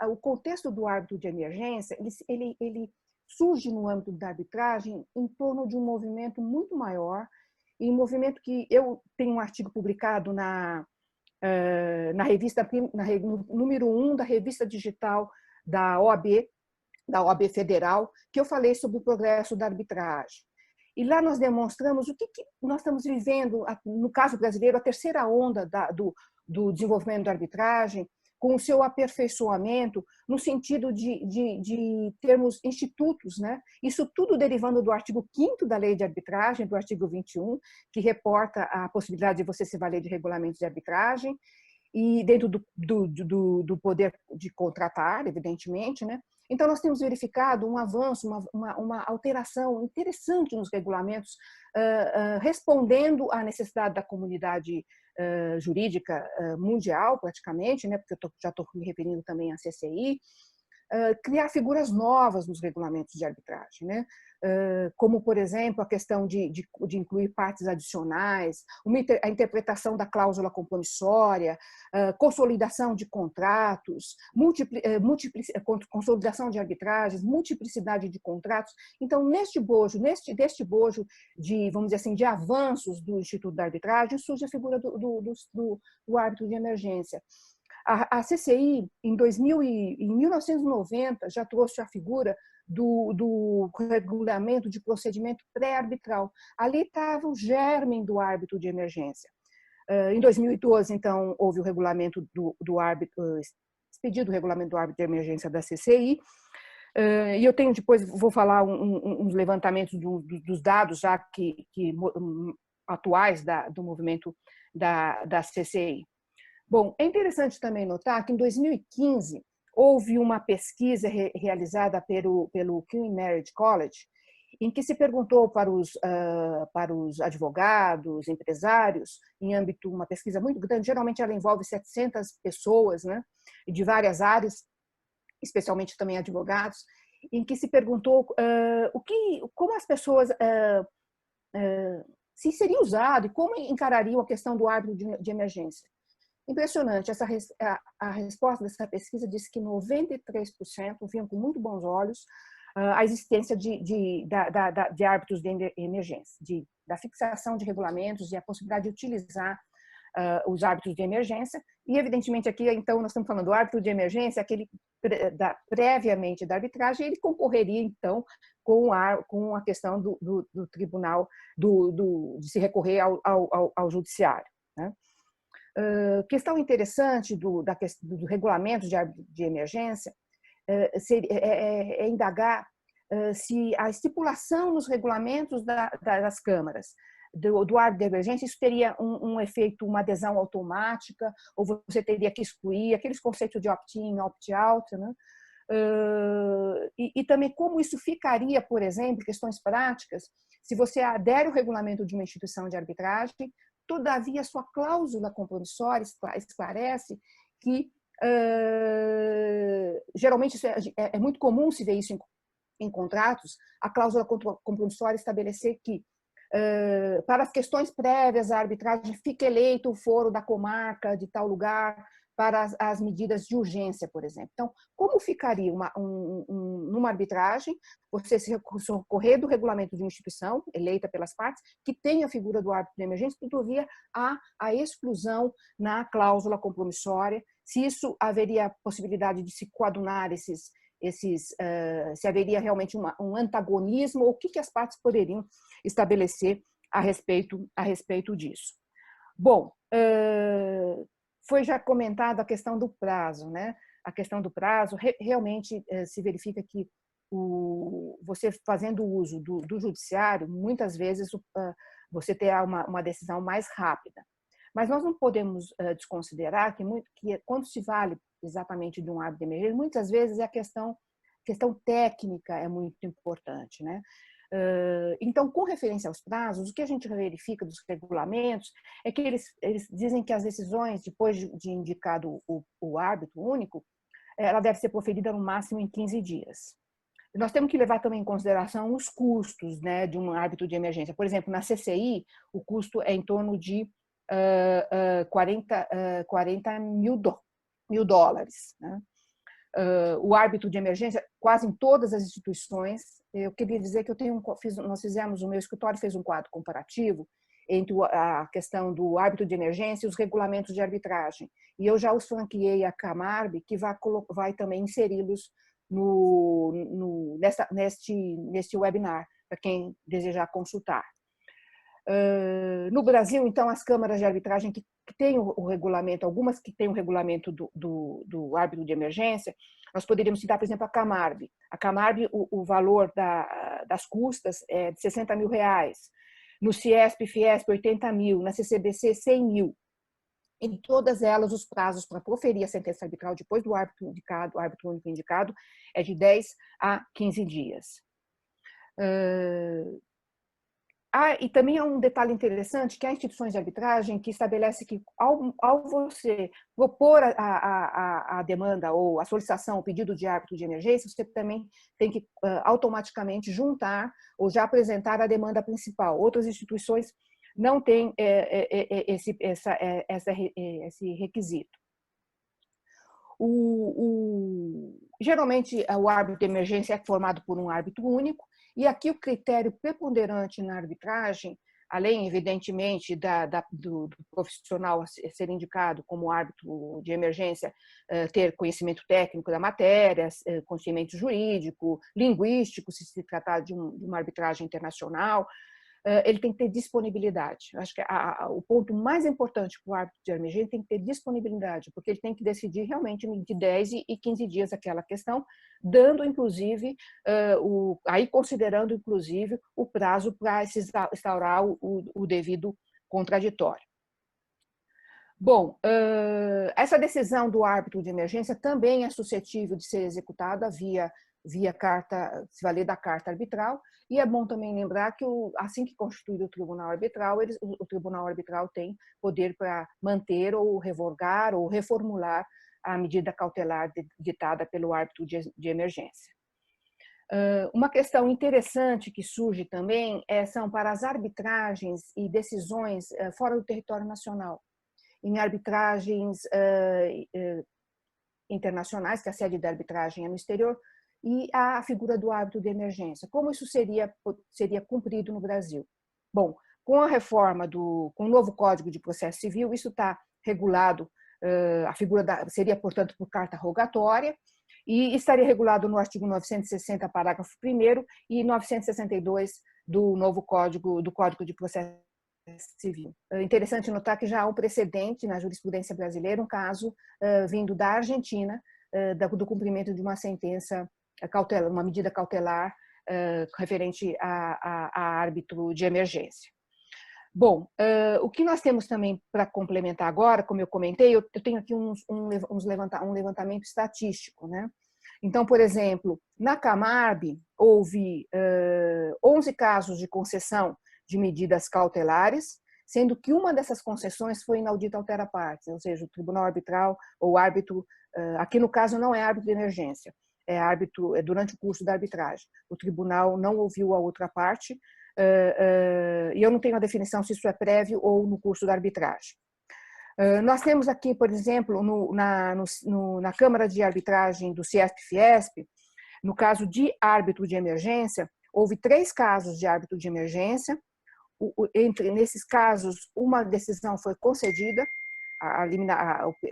O contexto do árbitro de emergência, ele surge no âmbito da arbitragem em torno de um movimento muito maior, e um movimento que eu tenho um artigo publicado na revista, no número 1 da revista digital da OAB Federal, que eu falei sobre o progresso da arbitragem. E lá nós demonstramos o que nós estamos vivendo, no caso brasileiro, a terceira onda do desenvolvimento da arbitragem, com o seu aperfeiçoamento, no sentido de termos institutos, né? Isso tudo derivando do artigo 5º da Lei de Arbitragem, do artigo 21, que reporta a possibilidade de você se valer de regulamentos de arbitragem, e dentro do poder de contratar, evidentemente, né? Então, nós temos verificado um avanço, uma alteração interessante nos regulamentos, respondendo à necessidade da comunidade jurídica mundial, praticamente, né, porque eu já estou me referindo também à CCI, criar figuras novas nos regulamentos de arbitragem, né? Como, por exemplo, a questão de incluir partes adicionais, a interpretação da cláusula compromissória, consolidação de contratos, consolidação de arbitragens, multiplicidade de contratos. Então, deste bojo de, vamos dizer assim, de avanços do Instituto da Arbitragem, surge a figura do árbitro de emergência. A CCI, em 1990, já trouxe a figura do regulamento de procedimento pré-arbitral. Ali estava o germe do árbitro de emergência. Em 2012, então, houve o regulamento do árbitro, expedido o regulamento do árbitro de emergência da CCI, e eu tenho depois, vou falar uns levantamentos dos dados já atuais do movimento da CCI. Bom, é interessante também notar que em 2015 houve uma pesquisa realizada pelo Queen Mary College, em que se perguntou para os advogados, empresários, em âmbito, uma pesquisa muito grande, geralmente ela envolve 700 pessoas, né, de várias áreas, especialmente também advogados, em que se perguntou como as pessoas se seria usado e como encarariam a questão do árbitro de emergência. Impressionante, a resposta dessa pesquisa disse que 93% viam com muito bons olhos a existência de árbitros de emergência, da fixação de regulamentos e a possibilidade de utilizar os árbitros de emergência. E, evidentemente, aqui, então, nós estamos falando do árbitro de emergência, aquele previamente da arbitragem, ele concorreria, então, com a questão do tribunal, de se recorrer ao judiciário, né? Questão interessante do regulamento de emergência é indagar se a estipulação nos regulamentos das câmaras do árbitro de emergência, isso teria um efeito, uma adesão automática, ou você teria que excluir aqueles conceitos de opt-in, opt-out, né? E também como isso ficaria, por exemplo, questões práticas, se você adere ao regulamento de uma instituição de arbitragem, todavia sua cláusula compromissória esclarece que, geralmente, é muito comum se ver isso em contratos, a cláusula compromissória estabelecer que, para as questões prévias à arbitragem, fica eleito o foro da comarca de tal lugar para as medidas de urgência, por exemplo. Então, como ficaria numa arbitragem, você se recorrer do regulamento de uma instituição eleita pelas partes, que tem a figura do árbitro de emergência, todavia há a exclusão na cláusula compromissória, se isso haveria possibilidade de se coadunar se haveria realmente um antagonismo, ou o que as partes poderiam estabelecer a respeito disso. Bom, foi já comentada a questão do prazo, né? A questão do prazo, realmente se verifica que você fazendo uso do judiciário, muitas vezes você terá uma decisão mais rápida. Mas nós não podemos desconsiderar que quando se vale exatamente de um árbitro de emergência, muitas vezes a questão técnica é muito importante, né? Então, com referência aos prazos, o que a gente verifica dos regulamentos é que eles dizem que as decisões, depois de indicado o árbitro único, ela deve ser proferida no máximo em 15 dias. Nós temos que levar também em consideração os custos, né, de um árbitro de emergência. Por exemplo, na CCI, o custo é em torno de 40 mil dólares, né? O árbitro de emergência, quase em todas as instituições, eu queria dizer que nós fizemos, o meu escritório fez um quadro comparativo entre a questão do árbitro de emergência e os regulamentos de arbitragem. E eu já os franqueei a Camarb, que vai também inseri-los neste webinar, para quem desejar consultar. No Brasil, então, as câmaras de arbitragem que têm o regulamento, algumas que têm o regulamento do árbitro de emergência, nós poderíamos citar, por exemplo, a Camarb. A Camarb, o valor das custas é de R$60 mil. No Ciesp e Fiesp, 80 mil. Na CCBC, 100 mil. Em todas elas, os prazos para proferir a sentença arbitral depois do árbitro único indicado, é de 10 a 15 dias. E também há um detalhe interessante, que há instituições de arbitragem que estabelece que, ao você propor a demanda ou a solicitação, o pedido de árbitro de emergência, você também tem que automaticamente juntar ou já apresentar a demanda principal. Outras instituições não têm esse requisito. Geralmente, o árbitro de emergência é formado por um árbitro único, e aqui o critério preponderante na arbitragem além, evidentemente, do profissional a ser indicado como árbitro de emergência, ter conhecimento técnico da matéria, conhecimento jurídico, linguístico, se tratar de uma arbitragem internacional, ele tem que ter disponibilidade. Eu acho que o ponto mais importante para o árbitro de emergência tem que ter disponibilidade, porque ele tem que decidir realmente de 10 e 15 dias aquela questão, dando, inclusive, aí considerando, inclusive, o prazo para instaurar o devido contraditório. Bom, essa decisão do árbitro de emergência também é suscetível de ser executada via carta, se valer da carta arbitral, e é bom também lembrar que assim que constituído o tribunal arbitral, o tribunal arbitral tem poder para manter ou revogar ou reformular a medida cautelar ditada pelo árbitro de emergência. Uma questão interessante que surge também são para as arbitragens e decisões fora do território nacional, em arbitragens internacionais, que a sede da arbitragem é no exterior, e a figura do árbitro de emergência. Como isso seria cumprido no Brasil? Bom, com a reforma com o novo Código de Processo Civil, isso está regulado, a figura seria, portanto, por carta rogatória, e estaria regulado no artigo 960, parágrafo 1º, e 962 do novo Código de Processo Civil. É interessante notar que já há um precedente na jurisprudência brasileira, um caso vindo da Argentina, do cumprimento de uma sentença cautelar, uma medida cautelar referente a árbitro de emergência. Bom, o que nós temos também para complementar agora, como eu comentei, eu tenho aqui um levantamento estatístico, né? Então, por exemplo, na Camarb houve 11 casos de concessão de medidas cautelares, sendo que uma dessas concessões foi inaudita altera partes, ou seja, o tribunal arbitral ou árbitro, aqui no caso não é árbitro de emergência, é árbitro durante o curso da arbitragem. O tribunal não ouviu a outra parte, e eu não tenho a definição se isso é prévio ou no curso da arbitragem. Nós temos aqui, por exemplo, na Câmara de Arbitragem do CIESP-FIESP, no caso de árbitro de emergência, houve 3 casos de árbitro de emergência. Nesses casos, uma decisão foi concedida,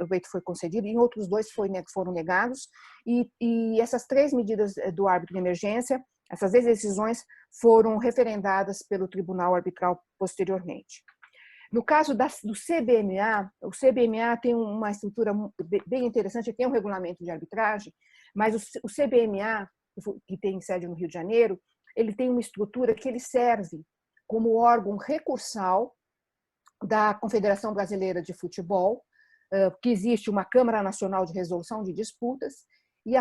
o pleito foi concedido, e em outros 2 foram negados, e essas 3 medidas do árbitro de emergência, essas decisões foram referendadas pelo Tribunal Arbitral posteriormente. No caso do CBMA, o CBMA tem uma estrutura bem interessante, tem um regulamento de arbitragem, mas o CBMA, que tem sede no Rio de Janeiro, ele tem uma estrutura que ele serve como órgão recursal da Confederação Brasileira de Futebol, que existe uma Câmara Nacional de Resolução de Disputas, e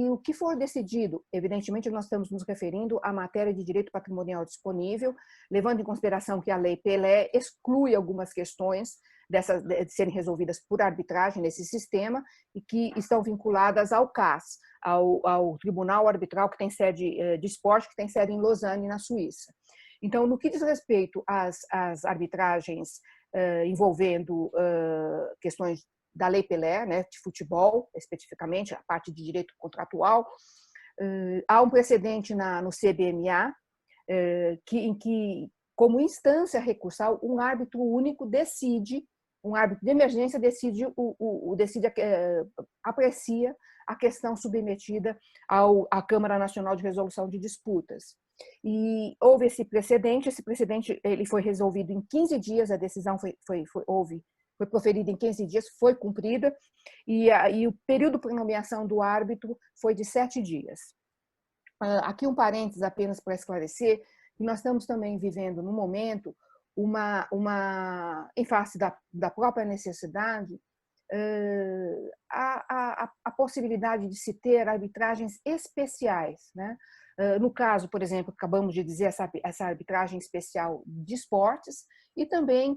o que for decidido, evidentemente nós estamos nos referindo à matéria de direito patrimonial disponível, levando em consideração que a Lei Pelé exclui algumas questões de serem resolvidas por arbitragem nesse sistema e que estão vinculadas ao CAS, ao Tribunal Arbitral que tem sede de esporte, que tem sede em Lausanne, na Suíça. Então, no que diz respeito às arbitragens envolvendo questões da Lei Pelé, né, de futebol, especificamente, a parte de direito contratual, há um precedente no CBMA, em que, como instância recursal, um árbitro único um árbitro de emergência aprecia a questão submetida à Câmara Nacional de Resolução de Disputas. E houve esse precedente ele foi resolvido em 15 dias, a decisão foi proferida em 15 dias, foi cumprida, e o período para nomeação do árbitro foi de 7 dias. Aqui um parênteses apenas para esclarecer, que nós estamos também vivendo, no momento, em face da própria necessidade, a possibilidade de se ter arbitragens especiais, né? No caso, por exemplo, acabamos de dizer essa arbitragem especial de esportes, e também,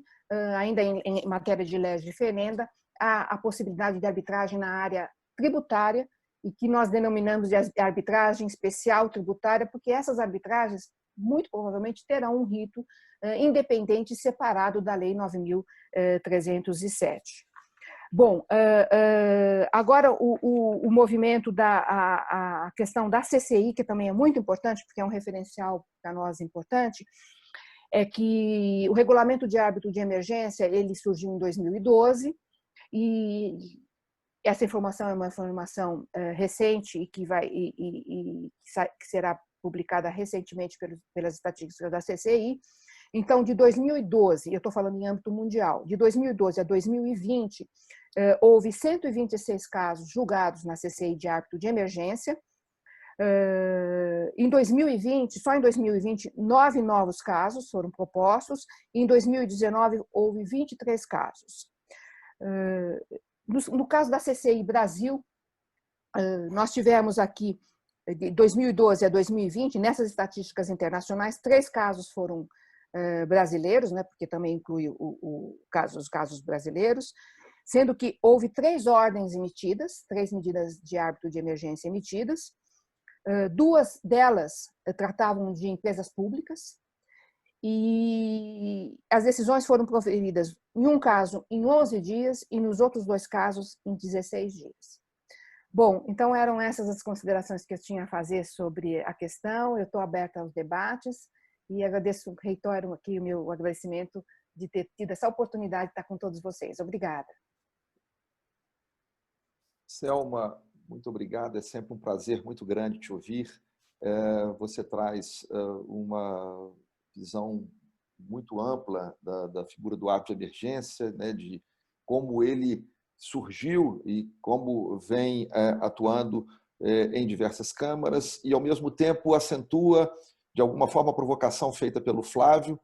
ainda em matéria de leis de referenda, a possibilidade de arbitragem na área tributária, e que nós denominamos de arbitragem especial tributária, porque essas arbitragens, muito provavelmente, terão um rito independente e separado da Lei 9.307. Bom, agora o movimento a questão da CCI, que também é muito importante, porque é um referencial para nós importante, é que o regulamento de árbitro de emergência ele surgiu em 2012 e essa informação é uma informação recente e que será publicada recentemente pelas estatísticas da CCI. Então, de 2012, eu estou falando em âmbito mundial, de 2012 a 2020, houve 126 casos julgados na CCI de árbitro de emergência. Em 2020, só em 2020, 9 novos casos foram propostos, e em 2019 houve 23 casos. No caso da CCI Brasil, nós tivemos aqui, de 2012 a 2020, nessas estatísticas internacionais, 3 casos foram brasileiros, né, porque também inclui os casos brasileiros, sendo que houve 3 ordens emitidas, 3 medidas de árbitro de emergência emitidas. 2 delas tratavam de empresas públicas e as decisões foram proferidas em um caso em 11 dias e nos outros 2 casos em 16 dias. Bom, então eram essas as considerações que eu tinha a fazer sobre a questão. Eu estou aberta aos debates e agradeço, reitero aqui o meu agradecimento de ter tido essa oportunidade de estar com todos vocês. Obrigada. Selma, muito obrigado. É sempre um prazer muito grande te ouvir. Você traz uma visão muito ampla da figura do árbitro de emergência, né, de como ele surgiu e como vem atuando em diversas câmaras e, ao mesmo tempo, acentua, de alguma forma, a provocação feita pelo Flávio,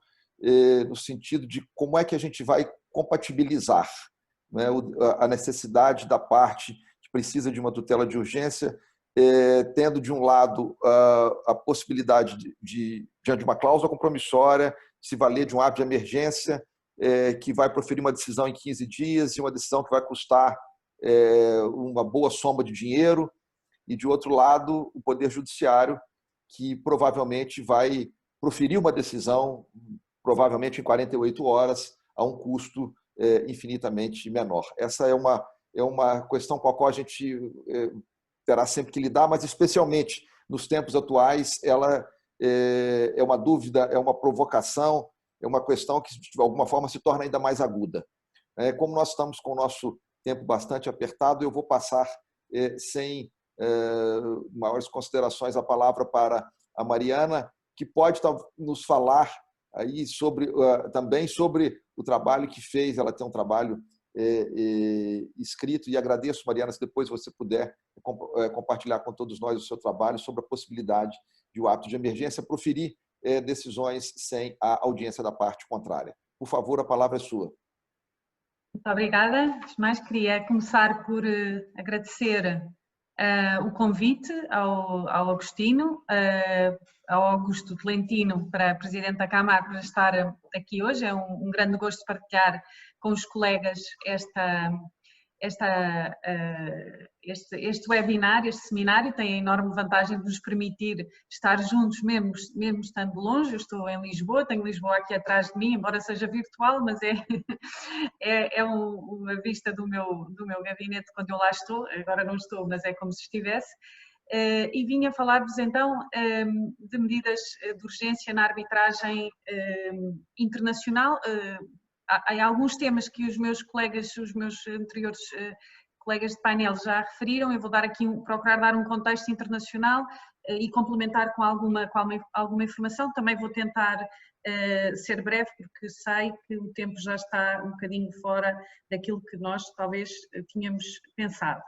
no sentido de como é que a gente vai compatibilizar, né, a necessidade da parte que precisa de uma tutela de urgência, tendo, de um lado, a possibilidade de, diante de uma cláusula compromissória, se valer de um ato de emergência, que vai proferir uma decisão em 15 dias e uma decisão que vai custar uma boa soma de dinheiro, e, de outro lado, o Poder Judiciário, que provavelmente vai proferir uma decisão, provavelmente em 48 horas, a um custo infinitamente menor. Essa é uma questão com a qual a gente terá sempre que lidar, mas especialmente nos tempos atuais, ela é uma dúvida, é uma provocação, é uma questão que, de alguma forma, se torna ainda mais aguda. Como nós estamos com o nosso tempo bastante apertado, eu vou passar, sem maiores considerações, a palavra para a Mariana, que pode nos falar aí também sobre o trabalho que fez. Ela tem um trabalho escrito, e agradeço, Mariana, se depois você puder compartilhar com todos nós o seu trabalho sobre a possibilidade de o ato de emergência proferir decisões sem a audiência da parte contrária. Por favor, a palavra é sua. Muito obrigada. Antes de mais, queria começar por agradecer o convite ao Agostino, ao Augusto Tolentino, para Presidente da Câmara, para estar aqui hoje. É um grande gosto partilhar com os colegas este webinar, este seminário. Tem a enorme vantagem de nos permitir estar juntos, mesmo estando longe. Eu estou em Lisboa, tenho Lisboa aqui atrás de mim, embora seja virtual, mas é uma vista do meu gabinete quando eu lá estou. Agora não estou, mas é como se estivesse. E vinha falar-vos então de medidas de urgência na arbitragem internacional. Há alguns temas que os meus anteriores colegas de painel já referiram. Eu vou dar aqui procurar dar um contexto internacional e complementar com alguma informação. Também vou tentar ser breve, porque sei que o tempo já está um bocadinho fora daquilo que nós talvez tínhamos pensado.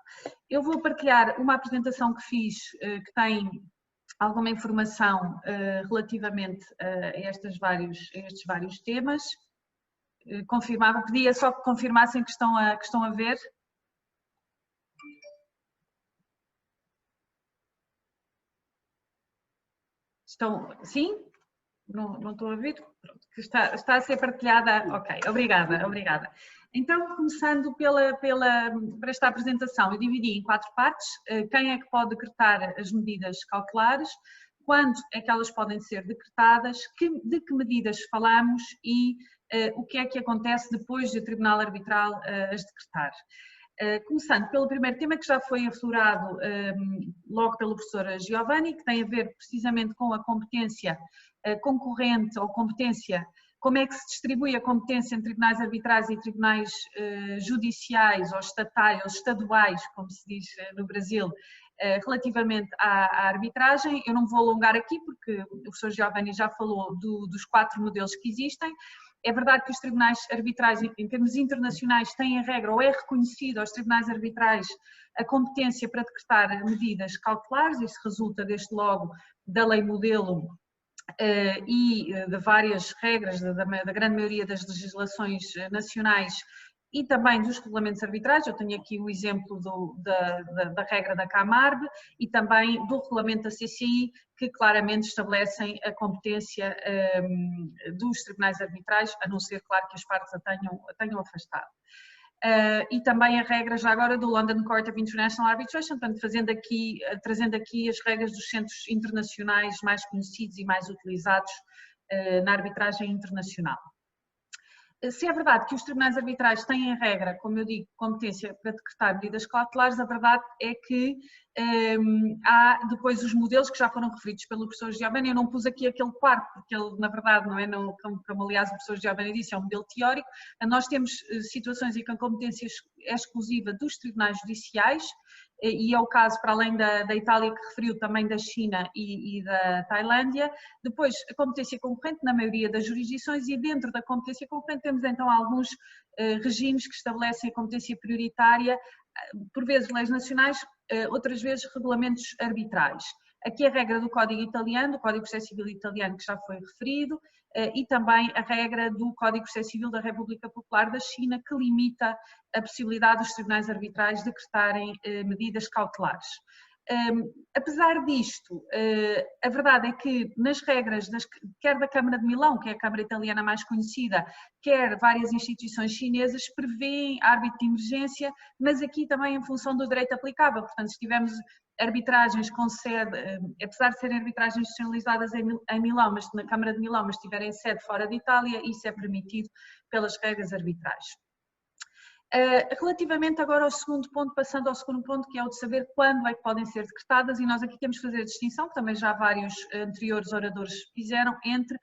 Eu vou partilhar uma apresentação que fiz, que tem alguma informação relativamente a estes vários temas. Pedia só que confirmassem que estão a ver. Sim? Não estou a ver? Pronto, está a ser partilhada. Ok, obrigada. Então, começando para esta apresentação, eu dividi em 4 partes. Quem é que pode decretar as medidas cautelares? Quando é que elas podem ser decretadas? De que medidas falamos e o que é que acontece depois do Tribunal Arbitral as decretar? Começando pelo primeiro tema que já foi aflorado logo pelo professor Giovanni, que tem a ver precisamente com a competência concorrente ou competência, como é que se distribui a competência entre tribunais arbitrais e tribunais judiciais ou estatais, ou estaduais, como se diz no Brasil, relativamente à arbitragem. Eu não me vou alongar aqui porque o professor Giovanni já falou dos 4 modelos que existem. É verdade que os tribunais arbitrais, em termos internacionais, têm a regra, ou é reconhecido aos tribunais arbitrais a competência para decretar medidas cautelares. Isso resulta, desde logo, da lei modelo e de várias regras, da grande maioria das legislações nacionais e também dos regulamentos arbitrais. Eu tenho aqui o exemplo da regra da CAMARB e também do regulamento da CCI, que claramente estabelecem a competência dos tribunais arbitrais, a não ser, claro, que as partes a tenham afastado. E também a regra já agora do London Court of International Arbitration, portanto, trazendo aqui as regras dos centros internacionais mais conhecidos e mais utilizados na arbitragem internacional. Se é verdade que os tribunais arbitrais têm a regra, como eu digo, competência para decretar medidas cautelares, a verdade é que há depois os modelos que já foram referidos pelo professor Giovanni. Eu não pus aqui aquele quarto, porque ele, na verdade, não é, como aliás o professor Giovanni disse, é um modelo teórico. Nós temos situações em que a competência é exclusiva dos tribunais judiciais, e é o caso, para além da Itália que referiu, também da China e da Tailândia. Depois, a competência concorrente na maioria das jurisdições, e dentro da competência concorrente temos então alguns regimes que estabelecem a competência prioritária, por vezes leis nacionais, outras vezes regulamentos arbitrais. Aqui a regra do Código Italiano, do Código de Processo Civil Italiano, que já foi referido, e também a regra do Código de Processo Civil da República Popular da China, que limita a possibilidade dos tribunais arbitrais decretarem medidas cautelares. Apesar disto, a verdade é que nas regras, quer da Câmara de Milão, que é a Câmara italiana mais conhecida, quer várias instituições chinesas, prevêem árbitro de emergência, mas aqui também em função do direito aplicável. Portanto, se tivermos arbitragens com sede, apesar de serem arbitragens generalizadas em Milão, mas na Câmara de Milão, mas tiverem sede fora de Itália, isso é permitido pelas regras arbitrais. Relativamente agora ao segundo ponto, passando ao segundo ponto, que é o de saber quando é que podem ser decretadas, e nós aqui temos que fazer a distinção, que também já vários anteriores oradores fizeram, entre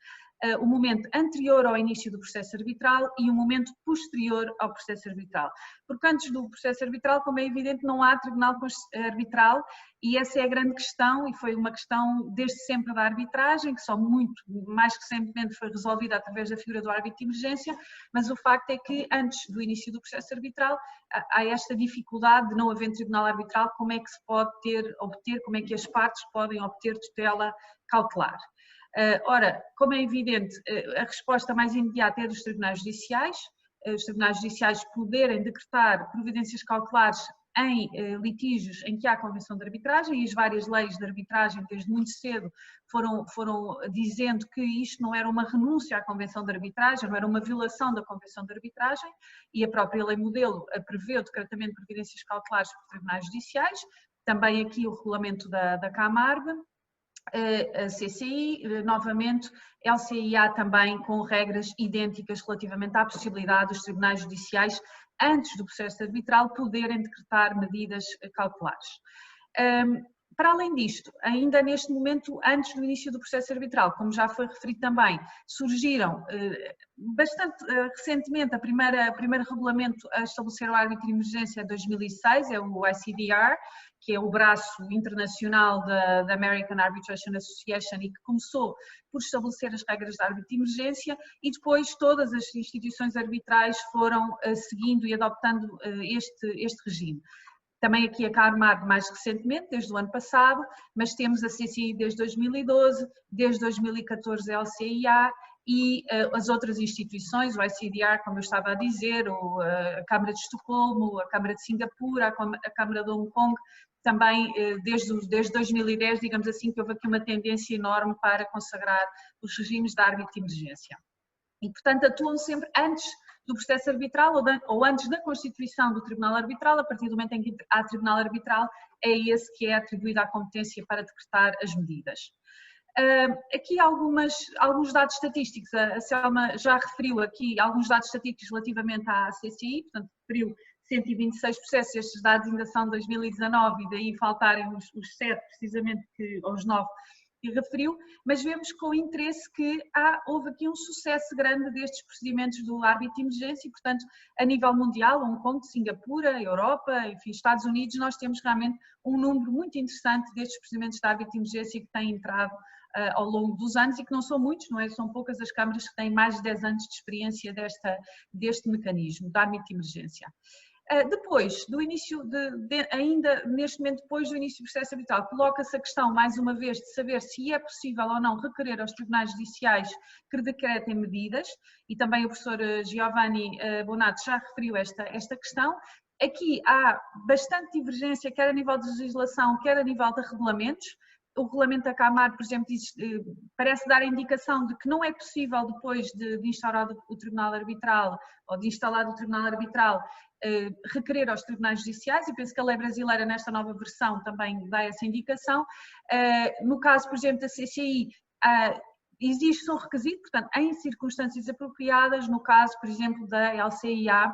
o momento anterior ao início do processo arbitral e o momento posterior ao processo arbitral. Porque antes do processo arbitral, como é evidente, não há tribunal arbitral, e essa é a grande questão, e foi uma questão desde sempre da arbitragem, que só muito mais recentemente foi resolvida através da figura do árbitro de emergência, mas o facto é que antes do início do processo arbitral há esta dificuldade de não haver tribunal arbitral. Como é que se pode obter, como é que as partes podem obter tutela cautelar? Ora, como é evidente, a resposta mais imediata é dos tribunais judiciais. Os tribunais judiciais poderem decretar providências cautelares em litígios em que há convenção de arbitragem, e as várias leis de arbitragem desde muito cedo foram dizendo que isto não era uma renúncia à convenção de arbitragem, não era uma violação da convenção de arbitragem, e a própria lei modelo prevê o decretamento de providências cautelares por tribunais judiciais. Também aqui o regulamento da CAMARB, a CCI, novamente, LCIA também com regras idênticas relativamente à possibilidade dos tribunais judiciais, antes do processo arbitral, poderem decretar medidas cautelares. Para além disto, ainda neste momento, antes do início do processo arbitral, como já foi referido também, surgiram bastante recentemente, o primeiro regulamento a estabelecer o árbitro de emergência de 2006, é o ICDR, que é o braço internacional da American Arbitration Association, e que começou por estabelecer as regras de árbitro de emergência, e depois todas as instituições arbitrais foram seguindo e adoptando este regime. Também aqui a CAMARB mais recentemente, desde o ano passado, mas temos a CCI desde 2012, desde 2014 a LCIA, e as outras instituições, o ICDR, como eu estava a dizer, a Câmara de Estocolmo, a Câmara de Singapura, a Câmara de Hong Kong, também desde 2010, digamos assim, que houve aqui uma tendência enorme para consagrar os regimes de árbitro de emergência. E, portanto, atuam sempre antes do processo arbitral ou antes da constituição do tribunal arbitral. A partir do momento em que há tribunal arbitral, é esse que é atribuída a competência para decretar as medidas. Aqui alguns dados estatísticos. A Selma já referiu aqui alguns dados estatísticos relativamente à CCI, portanto referiu 126 processos, estes dados ainda são de 2019 e daí faltarem os 7 precisamente, ou os 9 que referiu, mas vemos com interesse que houve aqui um sucesso grande destes procedimentos do árbitro de emergência e, portanto, a nível mundial, Hong Kong, Singapura, Europa, enfim, Estados Unidos, nós temos realmente um número muito interessante destes procedimentos de árbitro de emergência que têm entrado ao longo dos anos e que não são muitos, não é? São poucas as câmaras que têm mais de 10 anos de experiência deste mecanismo de árbitro de emergência. Depois do início, ainda neste momento depois do início do processo arbitral, coloca-se a questão mais uma vez de saber se é possível ou não requerer aos tribunais judiciais que decretem medidas e também o professor Giovanni Bonato já referiu esta questão. Aqui há bastante divergência, quer a nível de legislação, quer a nível de regulamentos. O regulamento da Camar, por exemplo, parece dar a indicação de que não é possível, depois de instaurar o Tribunal Arbitral ou de instalar o Tribunal Arbitral, requerer aos tribunais judiciais, e penso que a lei brasileira nesta nova versão também dá essa indicação. No caso, por exemplo, da CCI, existe um requisito, portanto, em circunstâncias apropriadas, no caso, por exemplo, da LCIA,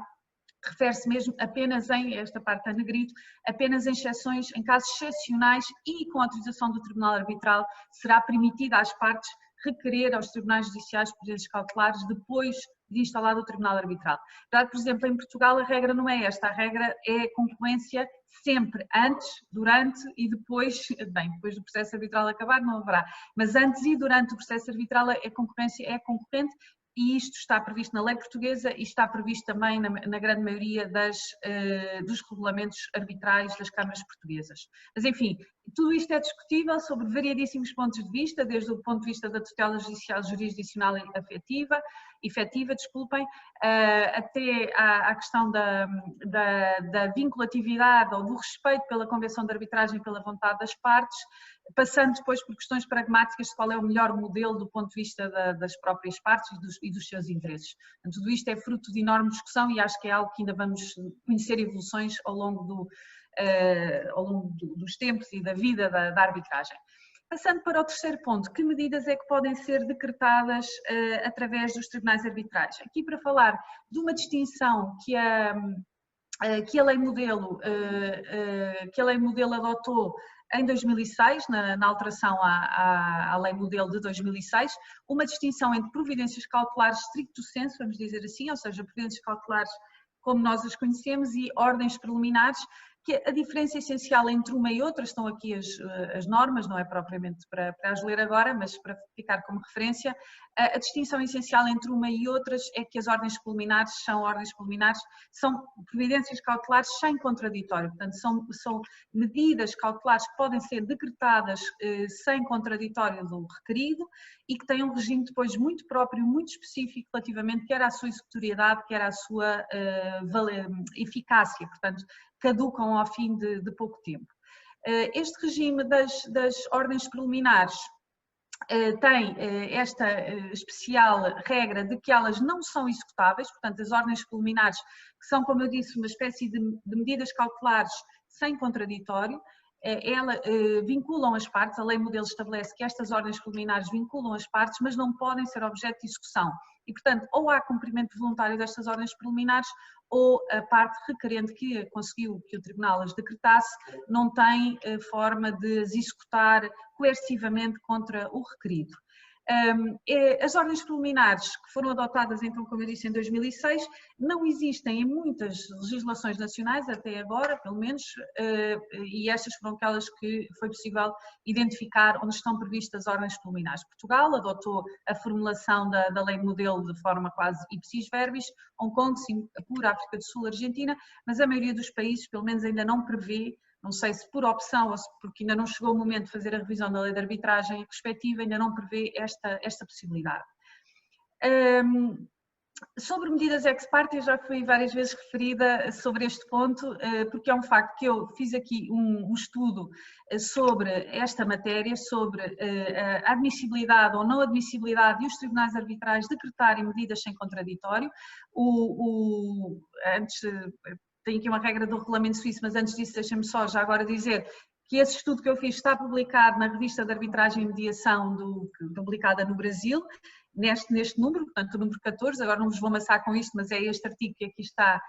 refere-se mesmo apenas esta parte a negrito, apenas em exceções, em casos excepcionais e com autorização do Tribunal Arbitral, será permitida às partes requerer aos tribunais judiciais prudências cautelares depois de instalado o Tribunal Arbitral. Por exemplo, em Portugal a regra não é esta, a regra é concorrência sempre, antes, durante e depois, bem, depois do processo arbitral acabar não haverá, mas antes e durante o processo arbitral a concorrência é concorrente. E isto está previsto na lei portuguesa e está previsto também na grande maioria dos regulamentos arbitrais das câmaras portuguesas. Mas, enfim, tudo isto é discutível sobre variadíssimos pontos de vista, desde o ponto de vista da tutela judicial jurisdicional efetiva, até à questão da vinculatividade ou do respeito pela Convenção de Arbitragem pela vontade das partes, passando depois por questões pragmáticas de qual é o melhor modelo do ponto de vista das próprias partes e dos seus interesses. Tudo isto é fruto de enorme discussão e acho que é algo que ainda vamos conhecer evoluções ao longo dos tempos e da vida da arbitragem. Passando para o terceiro ponto, que medidas é que podem ser decretadas através dos tribunais de arbitragem? Aqui para falar de uma distinção que a lei modelo adotou em 2006, na alteração à lei modelo de 2006, uma distinção entre providências cautelares stricto sensu, vamos dizer assim, ou seja, providências cautelares como nós as conhecemos, e ordens preliminares, que a diferença essencial entre uma e outra, estão aqui as normas, não é propriamente para as ler agora, mas para ficar como referência, a distinção essencial entre uma e outras é que as ordens preliminares são providências cautelares sem contraditório, portanto são medidas cautelares que podem ser decretadas sem contraditório do requerido e que têm um regime depois muito próprio, muito específico relativamente quer à sua executoriedade, quer à sua eficácia, portanto caducam ao fim de pouco tempo. Este regime das ordens preliminares tem esta especial regra de que elas não são executáveis, portanto as ordens preliminares, que são, como eu disse, uma espécie de medidas cautelares sem contraditório, vinculam as partes, a lei modelo estabelece que estas ordens preliminares vinculam as partes, mas não podem ser objeto de execução. E, portanto, ou há cumprimento voluntário destas ordens preliminares, ou a parte requerente que conseguiu que o Tribunal as decretasse não tem forma de as executar coercivamente contra o requerido. As ordens preliminares que foram adotadas, então, como eu disse, em 2006, não existem em muitas legislações nacionais, até agora, pelo menos, e estas foram aquelas que foi possível identificar onde estão previstas ordens preliminares. Portugal adotou a formulação da lei modelo de forma quase ipsis verbis, Hong Kong, Singapura, África do Sul, Argentina, mas a maioria dos países, pelo menos, ainda não prevê. Não sei se por opção ou se porque ainda não chegou o momento de fazer a revisão da lei de arbitragem respectiva, ainda não prevê esta possibilidade. Sobre medidas ex parte, eu já fui várias vezes referida sobre este ponto, porque é um facto que eu fiz aqui um estudo sobre esta matéria, sobre a admissibilidade ou não admissibilidade de os tribunais arbitrais decretarem medidas sem contraditório. Tenho aqui uma regra do regulamento suíço, mas antes disso deixem-me só já agora dizer que esse estudo que eu fiz está publicado na revista de arbitragem e mediação publicada no Brasil, neste número, portanto o número 14, agora não vos vou amassar com isto, mas é este artigo que aqui está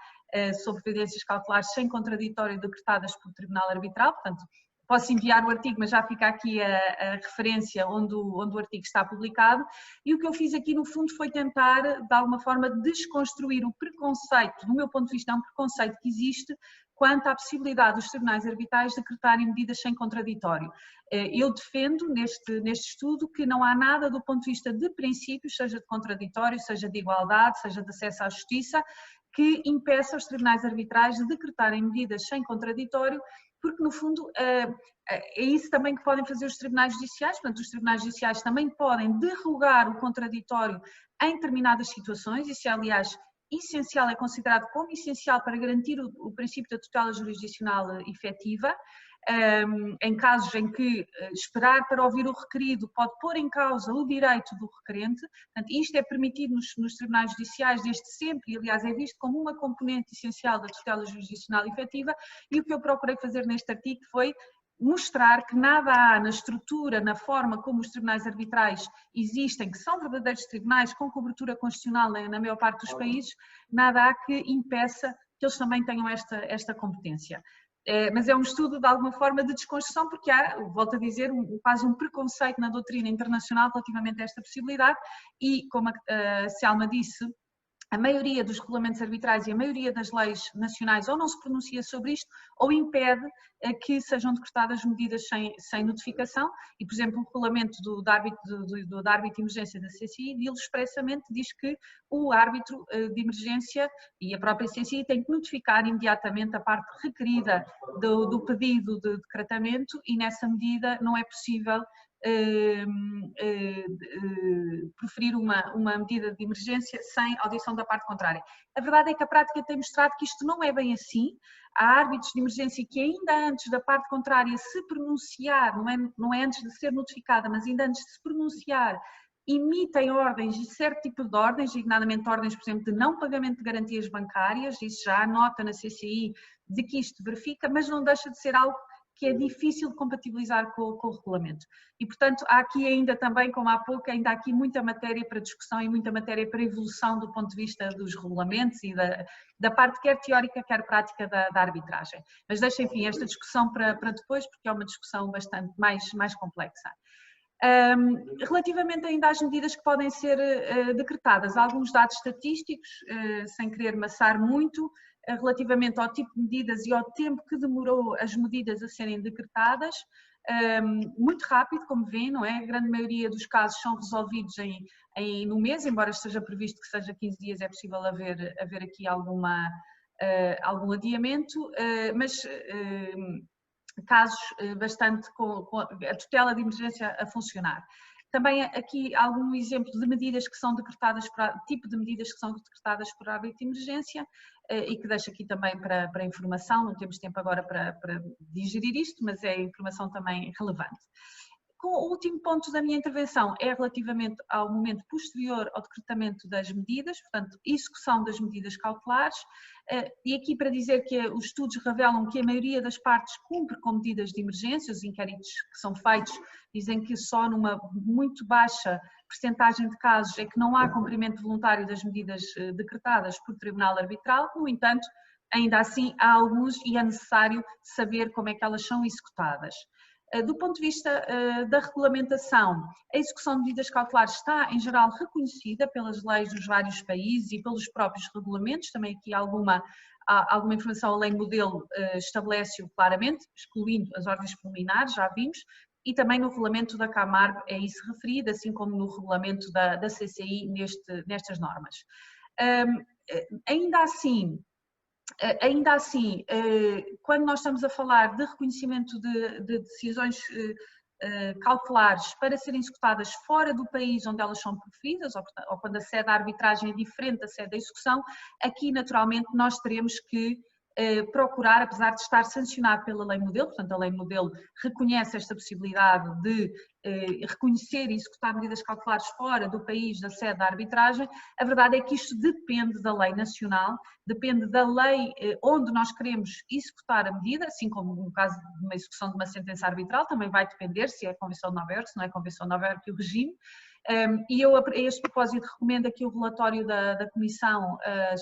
sobre evidências cautelares sem contraditório decretadas pelo Tribunal Arbitral, portanto, posso enviar o artigo, mas já fica aqui a referência onde o artigo está publicado. E o que eu fiz aqui, no fundo, foi tentar, de alguma forma, desconstruir o preconceito, do meu ponto de vista, é um preconceito que existe quanto à possibilidade dos tribunais arbitrais decretarem medidas sem contraditório. Eu defendo, neste estudo, que não há nada do ponto de vista de princípios, seja de contraditório, seja de igualdade, seja de acesso à justiça, que impeça os tribunais arbitrais de decretarem medidas sem contraditório, porque, no fundo, é isso também que podem fazer os tribunais judiciais. Portanto, os tribunais judiciais também podem derrogar o contraditório em determinadas situações. Isso é, aliás, essencial, é considerado como essencial para garantir o princípio da tutela jurisdicional efetiva. Em casos em que esperar para ouvir o requerido pode pôr em causa o direito do requerente. Portanto, isto é permitido nos tribunais judiciais desde sempre e, aliás, é visto como uma componente essencial da tutela jurisdicional efetiva, e o que eu procurei fazer neste artigo foi mostrar que nada há na estrutura, na forma como os tribunais arbitrais existem, que são verdadeiros tribunais com cobertura constitucional na maior parte dos países, nada há que impeça que eles também tenham esta competência. Mas é um estudo, de alguma forma, de desconstrução, porque há, volto a dizer, quase um preconceito na doutrina internacional relativamente a esta possibilidade e, como a Selma disse, a maioria dos regulamentos arbitrais e a maioria das leis nacionais ou não se pronuncia sobre isto ou impede que sejam decretadas medidas sem notificação. E, por exemplo, o regulamento do árbitro de emergência da CCI expressamente diz que o árbitro de emergência e a própria CCI têm que notificar imediatamente a parte requerida do pedido de decretamento, e nessa medida não é possível proferir uma medida de emergência sem audição da parte contrária. A verdade é que a prática tem mostrado que isto não é bem assim. Há árbitros de emergência que ainda antes da parte contrária se pronunciar, não é antes de ser notificada, mas ainda antes de se pronunciar, emitem ordens de certo tipo de ordens, designadamente ordens, por exemplo, de não pagamento de garantias bancárias. Isso já há nota na CCI de que isto verifica, mas não deixa de ser algo que é difícil de compatibilizar com o regulamento. E, portanto, há aqui ainda também, como há pouco, ainda há aqui muita matéria para discussão e muita matéria para evolução do ponto de vista dos regulamentos e da parte quer teórica, quer prática da arbitragem. Mas deixo, enfim, esta discussão para depois, porque é uma discussão bastante mais complexa. Relativamente ainda às medidas que podem ser decretadas, há alguns dados estatísticos, sem querer maçar muito, relativamente ao tipo de medidas e ao tempo que demorou as medidas a serem decretadas. Muito rápido, como vêem, não é? A grande maioria dos casos são resolvidos no mês, embora esteja previsto que seja 15 dias, é possível haver aqui algum adiamento, mas casos bastante com a tutela de emergência a funcionar. Também aqui algum exemplo de medidas que são decretadas, tipo de medidas que são decretadas por árbitro de emergência, e que deixo aqui também para informação. Não temos tempo agora para digerir isto, mas é informação também relevante. O último ponto da minha intervenção é relativamente ao momento posterior ao decretamento das medidas, portanto, execução das medidas cautelares, e aqui para dizer que os estudos revelam que a maioria das partes cumpre com medidas de emergência. Os inquéritos que são feitos dizem que só numa muito baixa percentagem de casos é que não há cumprimento voluntário das medidas decretadas por tribunal arbitral. No entanto, ainda assim há alguns e é necessário saber como é que elas são executadas. Do ponto de vista da regulamentação, a execução de medidas cautelares está, em geral, reconhecida pelas leis dos vários países e pelos próprios regulamentos. Também aqui alguma informação, a lei modelo estabelece-o claramente, excluindo as ordens preliminares, já vimos, e também no regulamento da Camargo é isso referido, assim como no regulamento da CCI nestas normas. Ainda assim, quando nós estamos a falar de reconhecimento de decisões cautelares para serem executadas fora do país onde elas são proferidas, ou quando a sede da arbitragem é diferente da sede da execução, aqui naturalmente nós teremos que procurar, apesar de estar sancionado pela lei modelo, portanto a lei modelo reconhece esta possibilidade de reconhecer e executar medidas cautelares fora do país da sede da arbitragem, a verdade é que isto depende da lei nacional, depende da lei onde nós queremos executar a medida, assim como no caso de uma execução de uma sentença arbitral, também vai depender se é a Convenção de Nova Iorque, se não é a Convenção de Nova Iorque o regime. E eu, a este propósito, recomendo aqui o relatório da Comissão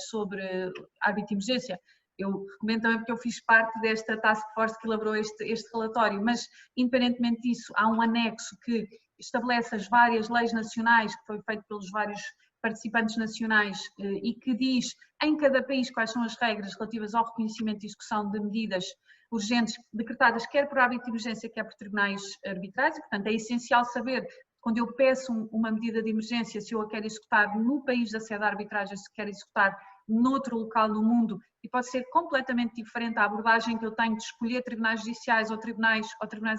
sobre árbitro de emergência. Eu recomendo também porque eu fiz parte desta task force que elaborou este relatório, mas independentemente disso, há um anexo que estabelece as várias leis nacionais, que foi feito pelos vários participantes nacionais e que diz em cada país quais são as regras relativas ao reconhecimento e execução de medidas urgentes decretadas quer por árbitro de emergência, quer por tribunais arbitrais, e portanto é essencial saber quando eu peço uma medida de emergência, se eu a quero executar no país da sede da arbitragem, se quero executar noutro local do mundo, e pode ser completamente diferente a abordagem que eu tenho de escolher tribunais judiciais ou tribunais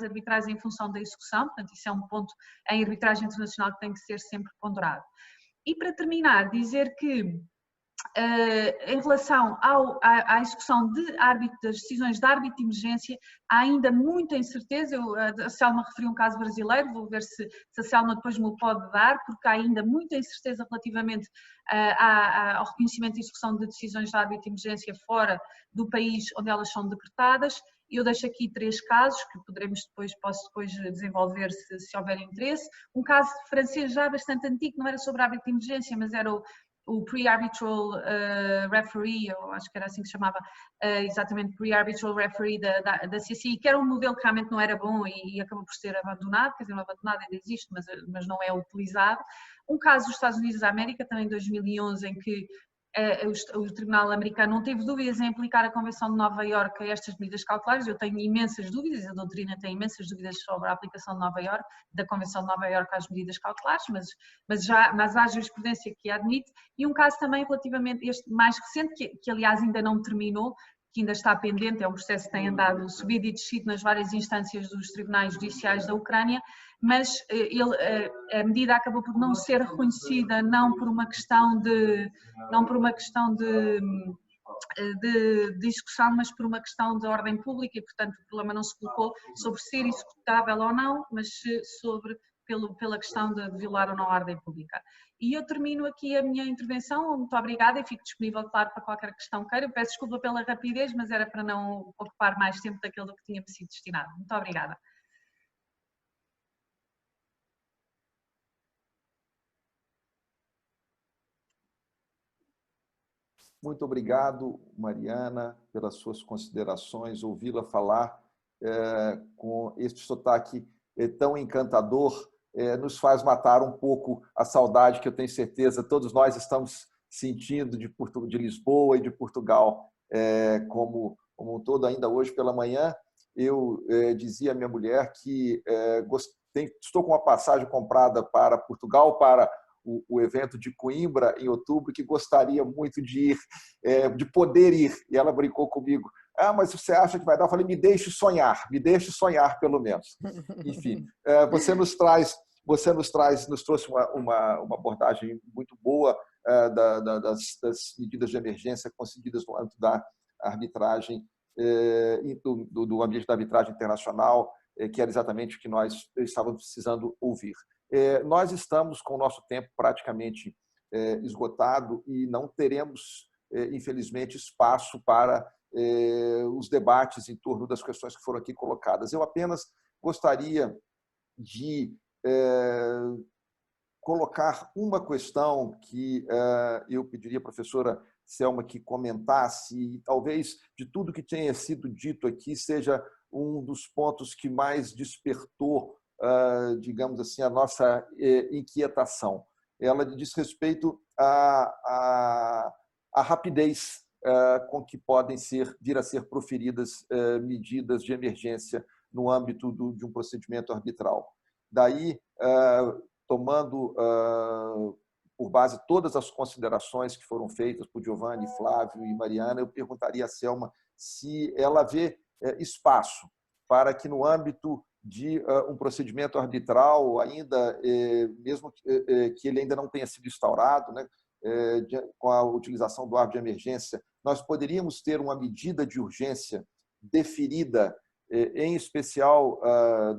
arbitrais em função da execução, portanto isso é um ponto em arbitragem internacional que tem que ser sempre ponderado. E para terminar, dizer que em relação à execução das decisões de árbitro de emergência, há ainda muita incerteza. A Selma referiu um caso brasileiro, vou ver se a Selma depois me o pode dar, porque há ainda muita incerteza relativamente ao reconhecimento e execução de decisões de árbitro de emergência fora do país onde elas são decretadas. Eu deixo aqui 3 casos que posso depois desenvolver se houver interesse. Um caso francês já bastante antigo, não era sobre árbitro de emergência, mas era o pre-arbitral referee, eu acho que era assim que se chamava, exatamente, pre-arbitral referee da CCI, que era um modelo que realmente não era bom e acabou por ser abandonado, quer dizer, não abandonado, ainda existe, mas não é utilizado. Um caso dos Estados Unidos da América, também em 2011, em que o Tribunal Americano não teve dúvidas em aplicar a Convenção de Nova Iorque a estas medidas cautelares. Eu tenho imensas dúvidas, a doutrina tem imensas dúvidas sobre a aplicação de Nova Iorque, da Convenção de Nova Iorque às medidas cautelares, mas há jurisprudência que a admite. E um caso também relativamente, este mais recente, que aliás ainda não terminou, que ainda está pendente, é um processo que tem andado subido e descido nas várias instâncias dos tribunais judiciais da Ucrânia, mas a medida acabou por não ser reconhecida, não por uma questão de execução, mas por uma questão de ordem pública, e portanto o problema não se colocou sobre ser executável ou não, mas pela questão de violar ou não a ordem pública. E eu termino aqui a minha intervenção, muito obrigada, e fico disponível, claro, para qualquer questão queira. Eu peço desculpa pela rapidez, mas era para não ocupar mais tempo daquilo que tinha sido destinado. Muito obrigada. Muito obrigado, Mariana, pelas suas considerações. Ouvi-la falar com este sotaque tão encantador nos faz matar um pouco a saudade que eu tenho certeza todos nós estamos sentindo de Lisboa e de Portugal como um todo. Ainda hoje pela manhã eu dizia à minha mulher que estou com uma passagem comprada para Portugal, para o evento de Coimbra em outubro, que gostaria muito de ir, de poder ir. E ela brincou comigo: mas você acha que vai dar? Eu falei: me deixe sonhar pelo menos. Enfim, você nos trouxe uma abordagem muito boa das medidas de emergência conseguidas no âmbito da arbitragem, do ambiente da arbitragem internacional, que era exatamente o que nós estávamos precisando ouvir. Nós estamos com o nosso tempo praticamente esgotado e não teremos, infelizmente, espaço para os debates em torno das questões que foram aqui colocadas. Eu apenas gostaria de colocar uma questão que eu pediria à professora Selma que comentasse, e talvez de tudo que tenha sido dito aqui seja um dos pontos que mais despertou, digamos assim, a nossa inquietação. Ela diz respeito à rapidez com que podem vir a ser proferidas medidas de emergência no âmbito de um procedimento arbitral. Daí, tomando por base todas as considerações que foram feitas por Giovanni, Flávio e Mariana, eu perguntaria a Selma se ela vê espaço para que no âmbito de um procedimento arbitral, ainda mesmo que ele ainda não tenha sido instaurado, né, com a utilização do árbitro de emergência, nós poderíamos ter uma medida de urgência deferida, em especial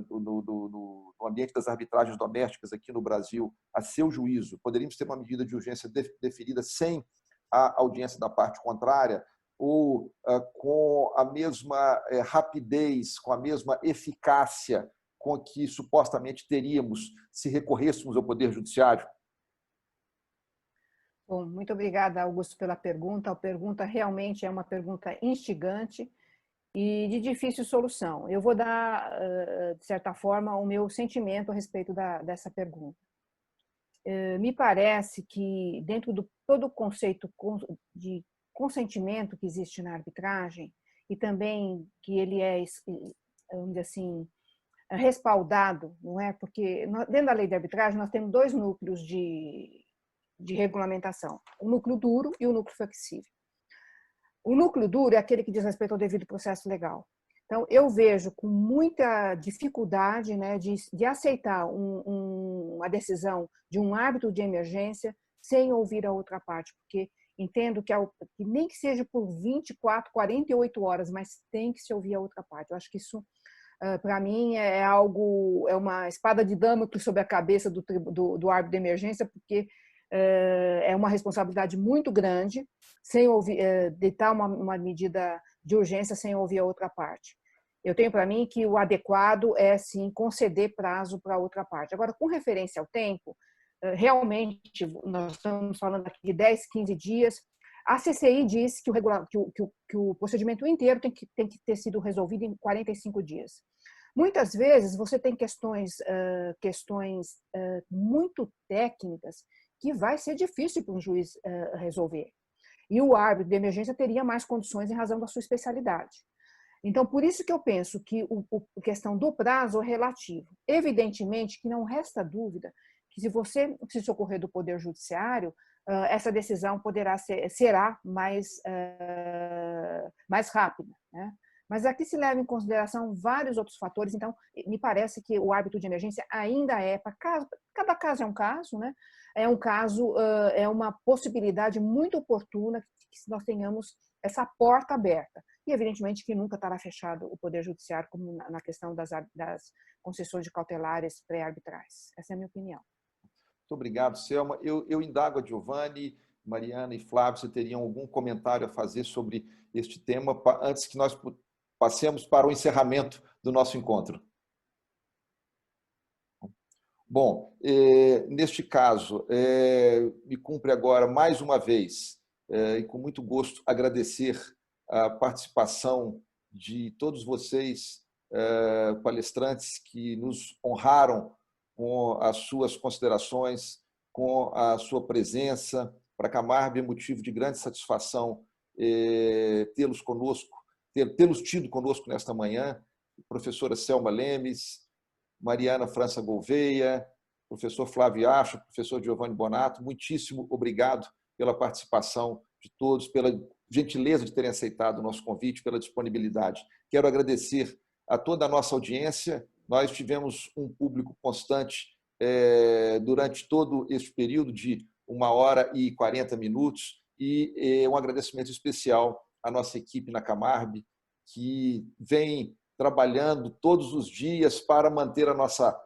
no ambiente das arbitragens domésticas aqui no Brasil, a seu juízo? Poderíamos ter uma medida de urgência deferida sem a audiência da parte contrária, ou com a mesma rapidez, com a mesma eficácia com que supostamente teríamos se recorrêssemos ao Poder Judiciário? Bom, muito obrigada, Augusto, pela pergunta. A pergunta realmente é uma pergunta instigante e de difícil solução. Eu vou dar, de certa forma, o meu sentimento a respeito dessa pergunta. Me parece que, dentro de todo o conceito de consentimento que existe na arbitragem, e também que ele é, vamos dizer assim, respaldado, não é? Porque dentro da lei de arbitragem nós temos dois núcleos de regulamentação, o núcleo duro e o núcleo flexível. O núcleo duro é aquele que diz respeito ao devido processo legal. Então, eu vejo com muita dificuldade, né, de aceitar uma decisão de um árbitro de emergência sem ouvir a outra parte, porque entendo que nem que seja por 24, 48 horas, mas tem que se ouvir a outra parte. Eu acho que isso, para mim, é uma espada de Damocles sobre a cabeça do árbitro de emergência, porque é uma responsabilidade muito grande sem ouvir, deitar uma medida de urgência sem ouvir a outra parte. Eu tenho para mim que o adequado é, sim, conceder prazo para a outra parte. Agora, com referência ao tempo, realmente, nós estamos falando aqui de 10, 15 dias. A CCI diz que o procedimento inteiro tem que ter sido resolvido em 45 dias. Muitas vezes, você tem questões muito técnicas que vai ser difícil para um juiz resolver. E o árbitro de emergência teria mais condições em razão da sua especialidade. Então, por isso que eu penso que a questão do prazo é relativo. Evidentemente que não resta dúvida que se você se socorrer do Poder Judiciário, essa decisão será mais rápida, né? Mas aqui se leva em consideração vários outros fatores, então me parece que o árbitro de emergência ainda cada caso é um caso, né? É uma possibilidade muito oportuna que nós tenhamos essa porta aberta. E, evidentemente, que nunca estará fechado o Poder Judiciário, como na questão das concessões de cautelares pré-arbitrais. Essa é a minha opinião. Muito obrigado, Selma. Eu indago a Giovanni, Mariana e Flávio, se teriam algum comentário a fazer sobre este tema, antes que nós passemos para o encerramento do nosso encontro. Bom, neste caso, me cumpre agora, mais uma vez, e com muito gosto, agradecer a participação de todos vocês, palestrantes, que nos honraram com as suas considerações, com a sua presença. Para a Camarb é motivo de grande satisfação tê-los conosco, tê-los tido conosco nesta manhã, professora Selma Lemes, Mariana França Gouveia, professor Flávio Acho, professor Giovanni Bonato, muitíssimo obrigado pela participação de todos, pela gentileza de terem aceitado o nosso convite, pela disponibilidade. Quero agradecer a toda a nossa audiência. Nós tivemos um público constante durante todo este período de 1h40 e um agradecimento especial à nossa equipe na Camarb, que vem trabalhando todos os dias para manter a nossa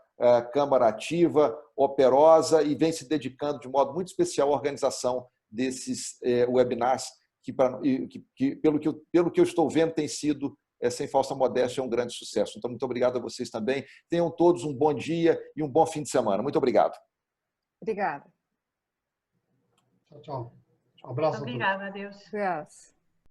Câmara ativa, operosa, e vem se dedicando de modo muito especial à organização desses webinars, que pelo que eu estou vendo, tem sido, sem falsa modéstia, um grande sucesso. Então, muito obrigado a vocês também. Tenham todos um bom dia e um bom fim de semana. Muito obrigado. Obrigada. Tchau, tchau. Um abraço a todos. Obrigada, adeus. Obrigada.